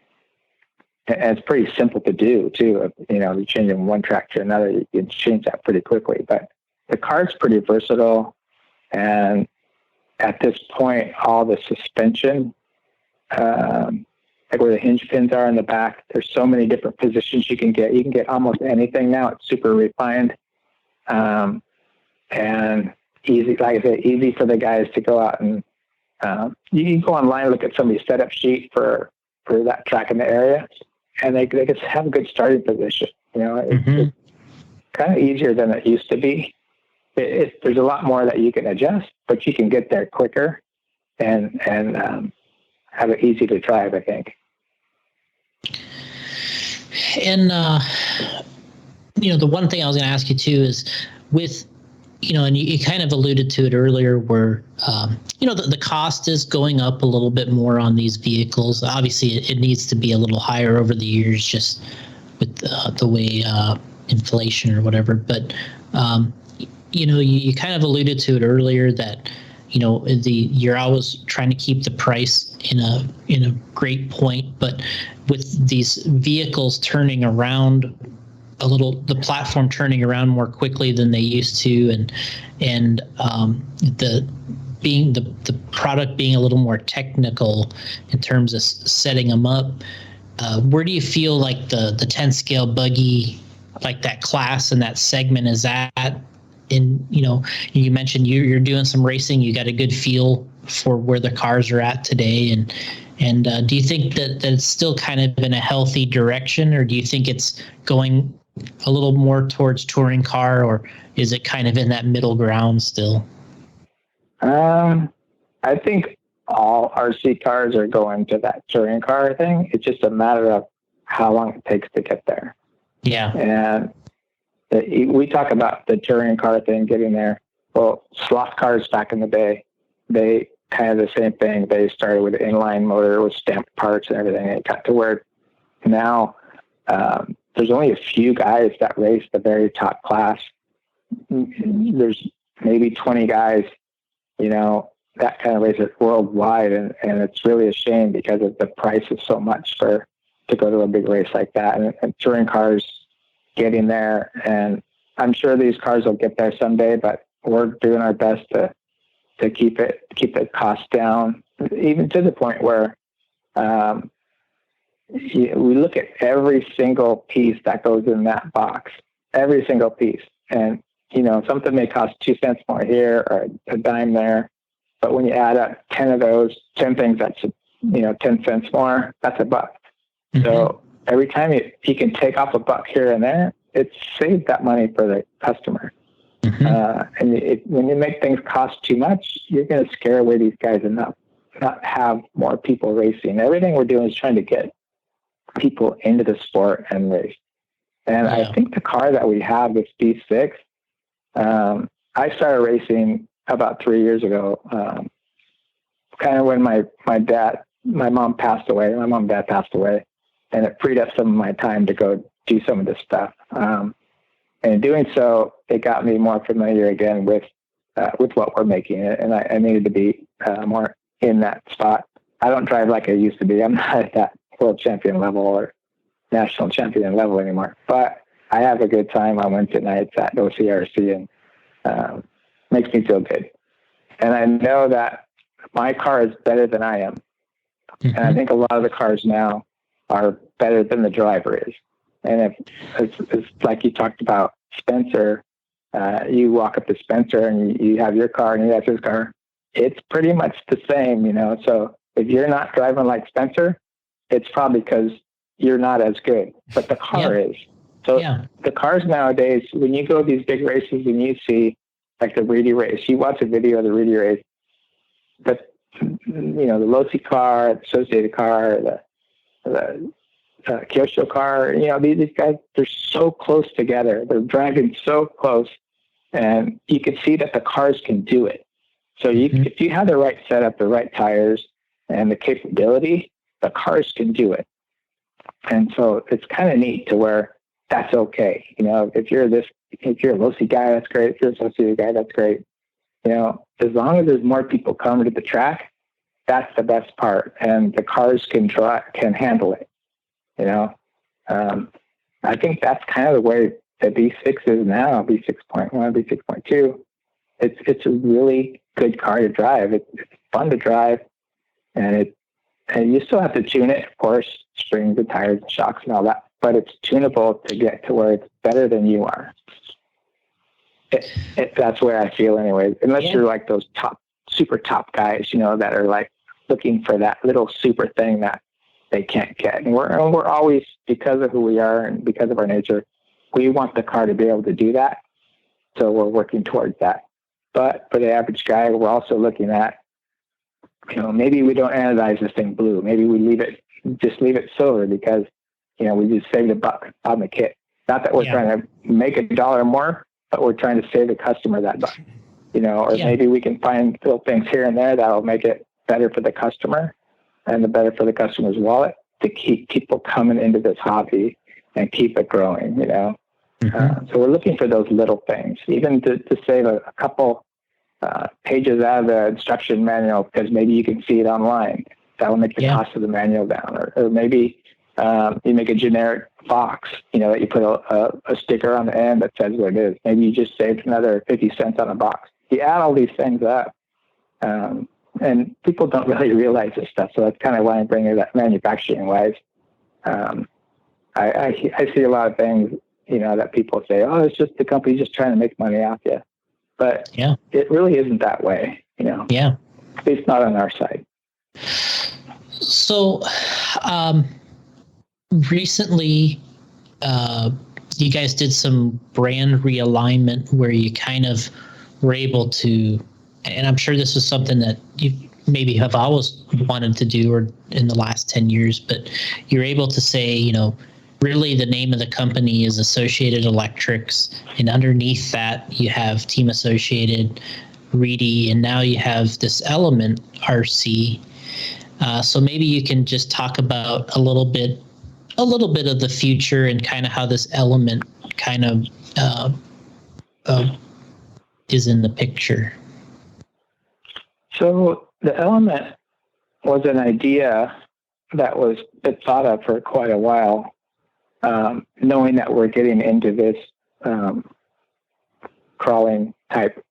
it's pretty simple to do too. You change from one track to another, you can change that pretty quickly. But the car's pretty versatile. And at this point, all the suspension, like where the hinge pins are in the back, there's so many different positions you can get. You can get almost anything now. It's super refined. And easy, like I said, easy for the guys to go out and you can go online, look at somebody's setup sheet for that track in the area, and they can have a good starting position. It's kind of easier than it used to be. There's a lot more that you can adjust, but you can get there quicker and have it easy to drive, I think. And the one thing I was going to ask you too is with, and you kind of alluded to it earlier where, the cost is going up a little bit more on these vehicles. Obviously, it needs to be a little higher over the years just with the way inflation or whatever. But, you kind of alluded to it earlier that, you're always trying to keep the price in a great point. But with these vehicles turning around the platform turning around more quickly than they used to, and the product being a little more technical in terms of setting them up, where do you feel like the 10 scale buggy, like that class and that segment is at? And you mentioned you're doing some racing, you got a good feel for where the cars are at today, and do you think that it's still kind of in a healthy direction, or do you think it's going a little more towards touring car, or is it kind of in that middle ground still? I think all RC cars are going to that touring car thing. It's just a matter of how long it takes to get there. Yeah. And we talk about the touring car thing getting there. Well, slot cars back in the day, they kind of the same thing. They started with an inline motor with stamped parts and everything. And it got to where now there's only a few guys that race the very top class. There's maybe 20 guys, that kind of race it worldwide. And it's really a shame because of the price is so much to go to a big race like that. And touring cars getting there. And I'm sure these cars will get there someday, but we're doing our best to keep the cost down, even to the point where we look at every single piece that goes in that box, every single piece. And, something may cost 2 cents more here or a dime there. But when you add up 10 of those, 10 things, that's, 10 cents more, that's $1. Mm-hmm. So every time you can take off $1 here and there, it's saved that money for the customer. Mm-hmm. When you make things cost too much, you're going to scare away these guys and not have more people racing. Everything we're doing is trying to get people into the sport and race. And I think the car that we have, this B6, I started racing about 3 years ago, kind of when my mom and dad passed away, and it freed up some of my time to go do some of this stuff. And in doing so, it got me more familiar again with what we're making, and I needed to be more in that spot. I don't drive like I used to be. I'm not at that world champion level or national champion level anymore, but I have a good time on Wednesday nights at OCRC, and makes me feel good. And I know that my car is better than I am. Mm-hmm. And I think a lot of the cars now are better than the driver is. And if it's like you talked about Spencer, you walk up to Spencer and you have your car and he has his car, it's pretty much the same, So if you're not driving like Spencer, it's probably because you're not as good, but the car is. So the cars nowadays, when you go to these big races and you see like the Reedy race, you watch a video of the Reedy race, but the Losi car, the Associated car, the Kyosho car, these guys, they're so close together. They're driving so close, and you can see that the cars can do it. So if you have the right setup, the right tires, and the capability, the cars can do it. And so it's kind of neat to where that's okay. If you're a Losi guy, that's great. If you're a Associated guy, that's great. As long as there's more people coming to the track, that's the best part. And the cars can handle it. I think that's kind of the way the B6 is now, B6.1, B6.2. It's a really good car to drive. It's fun to drive, and you still have to tune it, of course, springs and tires and shocks and all that, but it's tunable to get to where it's better than you are. That's where I feel anyway, unless you're like those super top guys, that are like looking for that little super thing that they can't get. And we're always, because of who we are and because of our nature, we want the car to be able to do that. So we're working towards that. But for the average guy, we're also looking at, maybe we don't anodize this thing blue. Maybe we leave it silver because, we just saved $1 on the kit. Not that we're trying to make $1 more, but we're trying to save the customer that $1, or maybe we can find little things here and there that'll make it better for the customer and the better for the customer's wallet to keep people coming into this hobby and keep it growing, So we're looking for those little things, even to save a couple pages out of the instruction manual, because maybe you can see it online. That will make the cost of the manual down. Or maybe you make a generic box, that you put a sticker on the end that says what it is. Maybe you just saved another 50 cents on a box. You add all these things up, and people don't really realize this stuff. So that's kind of why I'm bringing that manufacturing wise. I see a lot of things, that people say, oh, it's just the company just trying to make money off you. But it really isn't that way, At least not on our side. So recently, you guys did some brand realignment where you kind of were able to, and I'm sure this is something that you maybe have always wanted to do or in the last 10 years, but you're able to say, really the name of the company is Associated Electrics, and underneath that you have Team Associated, Reedy, and now you have this Element RC. So maybe you can just talk about a little bit of the future and kind of how this Element kind of is in the picture. So the Element was an idea that was been thought of for quite a while, knowing that we're getting into this crawling type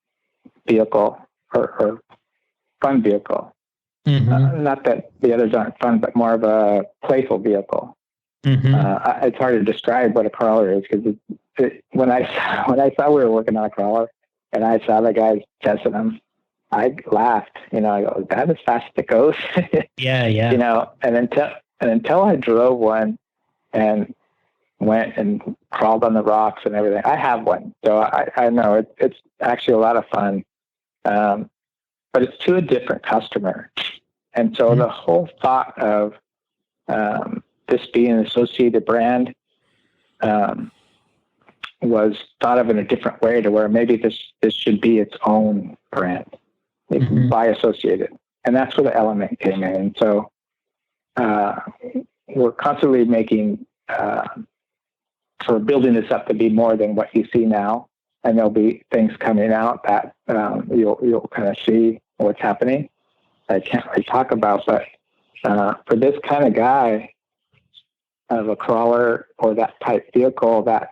vehicle or fun vehicle. Not that the others aren't fun, but more of a playful vehicle. It's hard to describe what a crawler is, because when I saw we were working on a crawler and I saw the guys testing them, I laughed. I go, is that as fast as it goes? Yeah. And until I drove one and went and crawled on the rocks and everything. I have one, so I know it's actually a lot of fun. But it's to a different customer. And so the whole thought of this being an associated brand was thought of in a different way, to where maybe this should be its own brand by Associated. And that's where the Element came in. And so we're constantly making, sort of building this up to be more than what you see now. And there'll be things coming out that you'll kind of see what's happening. I can't really talk about, but for this kind of guy, of a crawler or that type vehicle that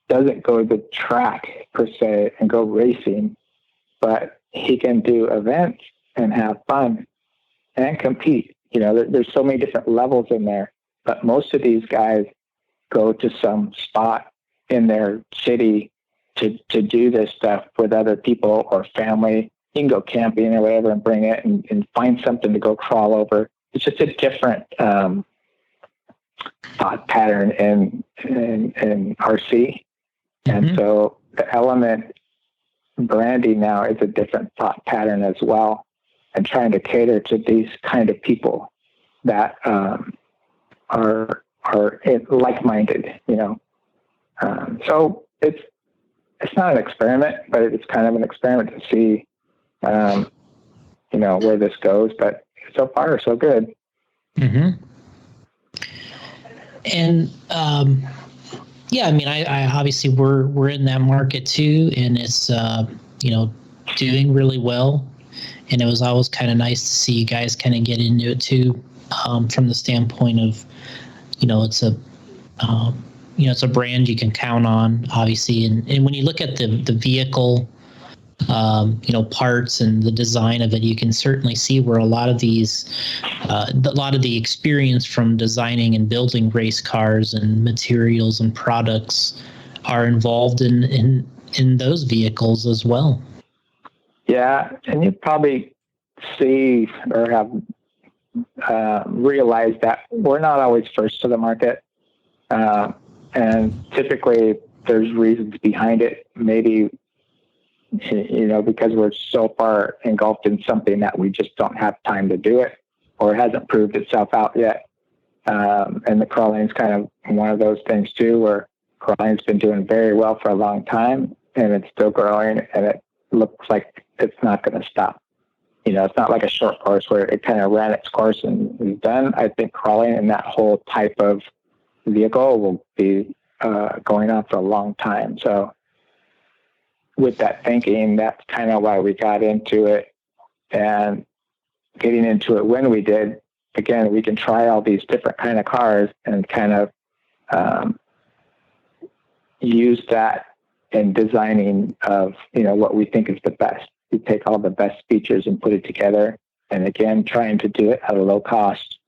doesn't go to the track per se and go racing, but he can do events and have fun and compete. There's so many different levels in there, but most of these guys go to some spot in their city to do this stuff with other people or family. You can go camping or whatever and bring it and find something to go crawl over. It's just a different thought pattern in RC. And so the Element branding now is a different thought pattern as well, and trying to cater to these kind of people that are like-minded, so it's not an experiment, but it's kind of an experiment to see, where this goes. But so far, so good. And I obviously we're in that market too, and it's doing really well. And it was always kind of nice to see you guys kind of get into it too, from the standpoint of, it's a brand you can count on, obviously. And when you look at the vehicle, parts and the design of it, you can certainly see where a lot of the experience from designing and building race cars and materials and products are involved in those vehicles as well. Yeah. And you probably see or have realized that we're not always first to the market. And typically there's reasons behind it. Maybe, because we're so far engulfed in something that we just don't have time to do it, or it hasn't proved itself out yet. And the crawling is kind of one of those things too, where crawling's been doing very well for a long time and it's still growing, and it looks like it's not going to stop. It's not like a short course where it kind of ran its course and is done. I think crawling and that whole type of vehicle will be going on for a long time. So with that thinking, that's kind of why we got into it. And getting into it when we did, again, we can try all these different kind of cars and kind of use that in designing of, what we think is the best. We take all the best features and put it together. And again, trying to do it at a low cost.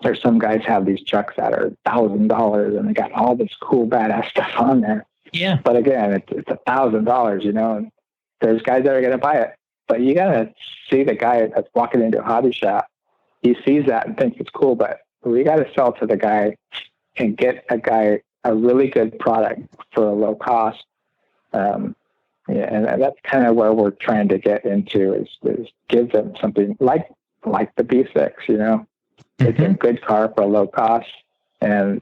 There's some guys have these trucks that are $1,000 and they got all this cool, badass stuff on there. Yeah. But again, it's $1,000, and there's guys that are going to buy it. But you got to see the guy that's walking into a hobby shop. He sees that and thinks it's cool, but we got to sell to the guy and get a really good product for a low cost. And that's kind of where we're trying to get into is give them something like the B6, It's a good car for a low cost, and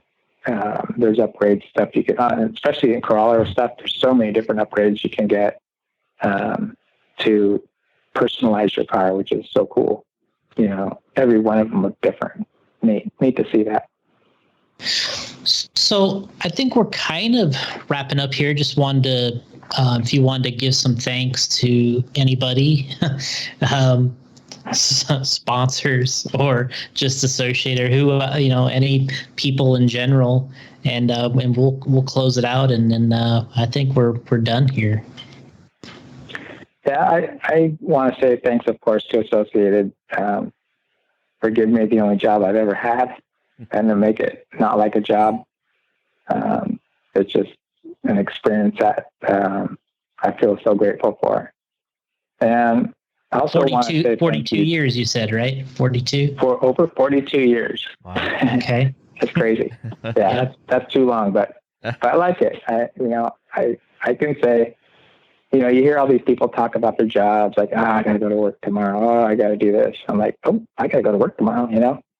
There's upgrade stuff you can, especially in crawler stuff. There's so many different upgrades you can get to personalize your car, which is so cool. You know, every one of them look different. Neat to see that. So I think we're kind of wrapping up here. Just wanted to, if you wanted to give some thanks to anybody, sponsors or just associated, who any people in general, and we'll close it out, and then I think we're done here. Yeah, I want to say thanks, of course, to Associated for giving me the only job I've ever had, and to make it not like a job. It's just an experience that I feel so grateful for. And I also want to say 42 years, you said, right? 42? For over 42 years. Wow. Okay. That's crazy. Yeah, that's too long, but I like it. I can say, you hear all these people talk about their jobs, like, I got to go to work tomorrow. Oh, I got to do this. I'm like, oh, I got to go to work tomorrow.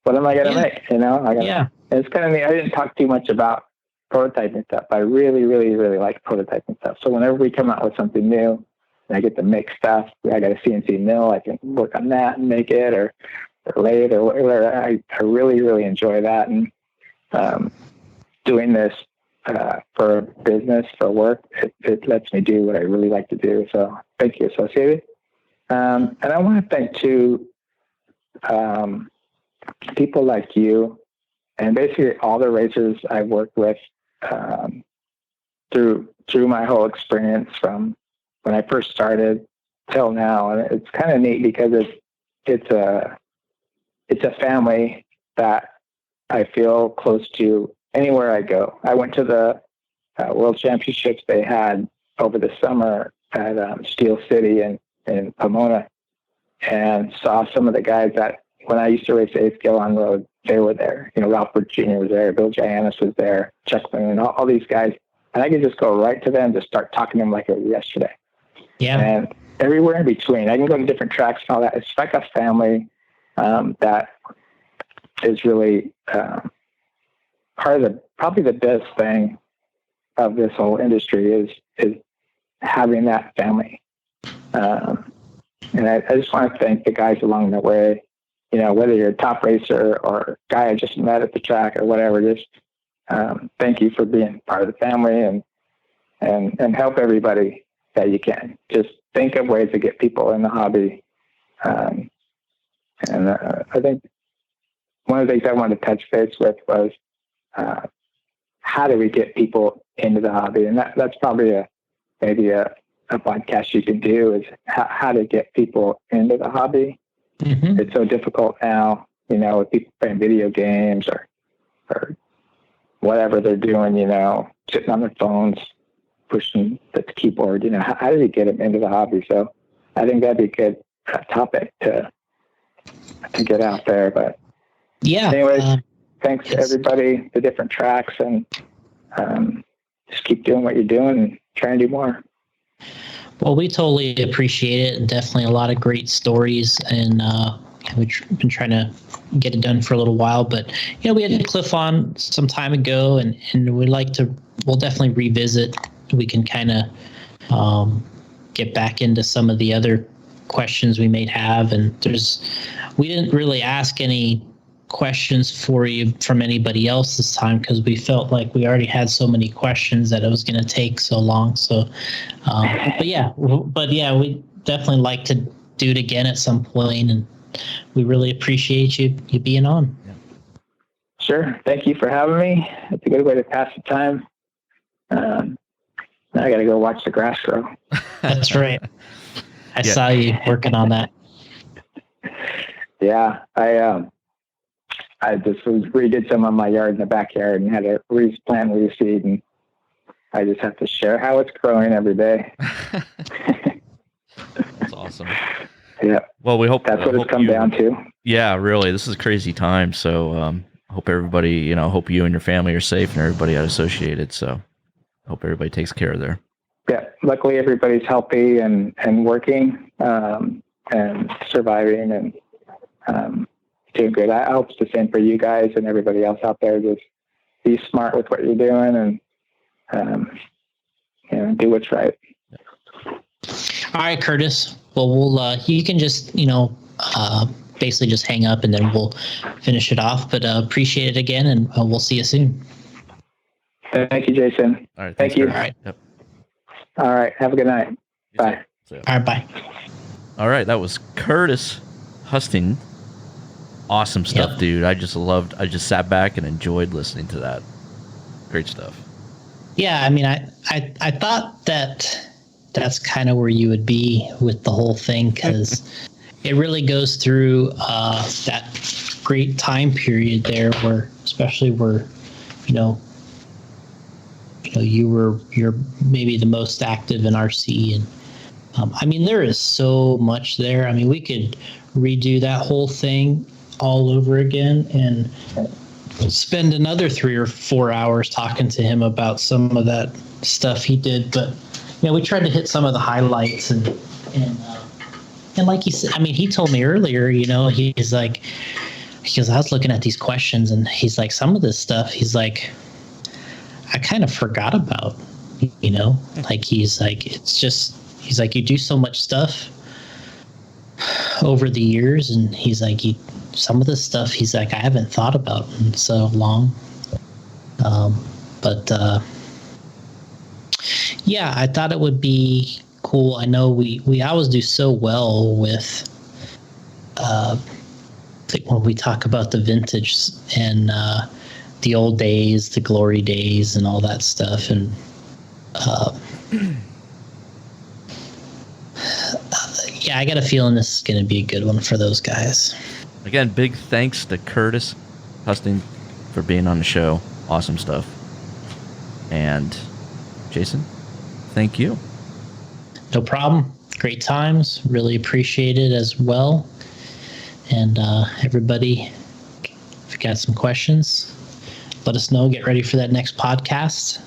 What am I going to make? And it's kind of neat. I didn't talk too much about prototyping stuff. I really, really, really like prototyping stuff. So whenever we come out with something new and I get to make stuff, I got a CNC mill, I can work on that and make it, or lathe or whatever. I really, really enjoy that. And doing this for business, for work, it lets me do what I really like to do. So thank you, Associated. And I want to thank too people like you and basically all the racers I've worked with through my whole experience from when I first started till now. And it's kind of neat because it's a family that I feel close to anywhere I go. I went to the World Championships they had over the summer at Steel City in Pomona, and saw some of the guys that when I used to race A-scale on road, they were there. Ralph Jr. was there, Bill Giannis was there, Chuck Moon, all these guys. And I could just go right to them and just start talking to them like it was yesterday. Yeah. And everywhere in between. I can go to different tracks and all that. It's like a family that is really part of probably the best thing of this whole industry is having that family. And I just want to thank the guys along the way, whether you're a top racer or a guy I just met at the track or whatever, just thank you for being part of the family and help everybody that you can. Just think of ways to get people in the hobby. And I think one of the things I wanted to touch base with was how do we get people into the hobby? And that's probably maybe a podcast you can do, is how to get people into the hobby. Mm-hmm. It's so difficult now, with people playing video games or whatever they're doing, sitting on their phones, pushing the keyboard, how do you get them into the hobby? So I think that'd be a good topic to get out there. But yeah, anyways, thanks to everybody, the different tracks, and just keep doing what you're doing and try and do more. Well, we totally appreciate it, and definitely a lot of great stories, and we've been trying to get it done for a little while, but we had Cliff on some time ago, and we'll definitely revisit. We can kind of get back into some of the other questions we may have, and we didn't really ask any questions for you from anybody else this time because we felt like we already had so many questions that it was going to take so long. So, but yeah, we definitely like to do it again at some point, and we really appreciate you being on. Yeah. Sure. Thank you for having me. It's a good way to pass the time. Now I got to go watch the grass grow. That's right. I saw you working on that. Yeah. I just redid some of my yard in the backyard and had to replant, reseed, and I just have to share how it's growing every day. That's awesome. Yeah. Well, we hope that's what it's come down to. Yeah, really. This is a crazy time. So hope everybody, hope you and your family are safe and everybody at Associated. So hope everybody takes care of there. Yeah. Luckily, everybody's healthy and working and surviving and doing good. I hope it's the same for you guys and everybody else out there. Just, be smart with what you're doing and do what's right. All right, Curtis. Well, you can just, basically just hang up and then we'll finish it off. But appreciate it again, and we'll see you soon. Thank you, Jason. All right. Thank you. All right. Yep. All right. Have a good night. Bye. All right. Bye. All right. That was Curtis Husting. Awesome stuff, Yep. dude. I just sat back and enjoyed listening to that. Great stuff. Yeah. I mean, I thought that's kind of where you would be with the whole thing, because it really goes through that great time period there where, especially where, you're maybe the most active in RC. And I mean, there is so much there. I mean, we could redo that whole thing all over again and spend another 3 or 4 hours talking to him about some of that stuff he did. But, we tried to hit some of the highlights and like he said, I mean, he told me earlier, he's like, because I was looking at these questions and he's like, some of this stuff, he's like, I kind of forgot about, like, he's like, he's like, you do so much stuff over the years. And he's like, some of this stuff, he's like, I haven't thought about in so long. Yeah, I thought it would be cool. I know we always do so well with, like when we talk about the vintage and the old days, the glory days, and all that stuff. And yeah, I got a feeling this is going to be a good one for those guys. Again, big thanks to Curtis Husting for being on the show. Awesome stuff. And Jason, thank you. No problem. Great times. Really appreciate it as well. And everybody, if you got some questions, let us know. Get ready for that next podcast.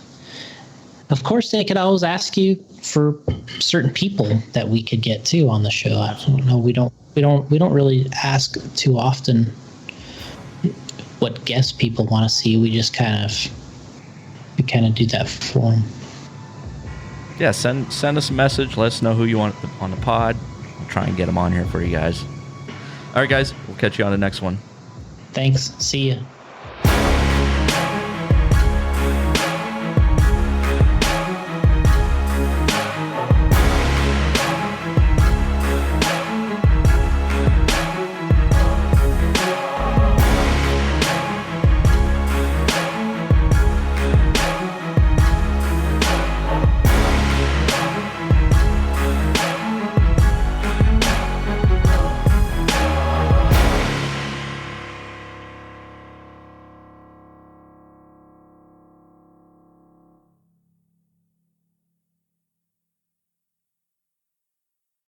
Of course, they could always ask you for certain people that we could get too on the show. I don't know. We don't really ask too often what guests people want to see. We just kind of do that for them. Yeah, send us a message. Let us know who you want on the pod. We'll try and get them on here for you guys. All right, guys. We'll catch you on the next one. Thanks. See ya.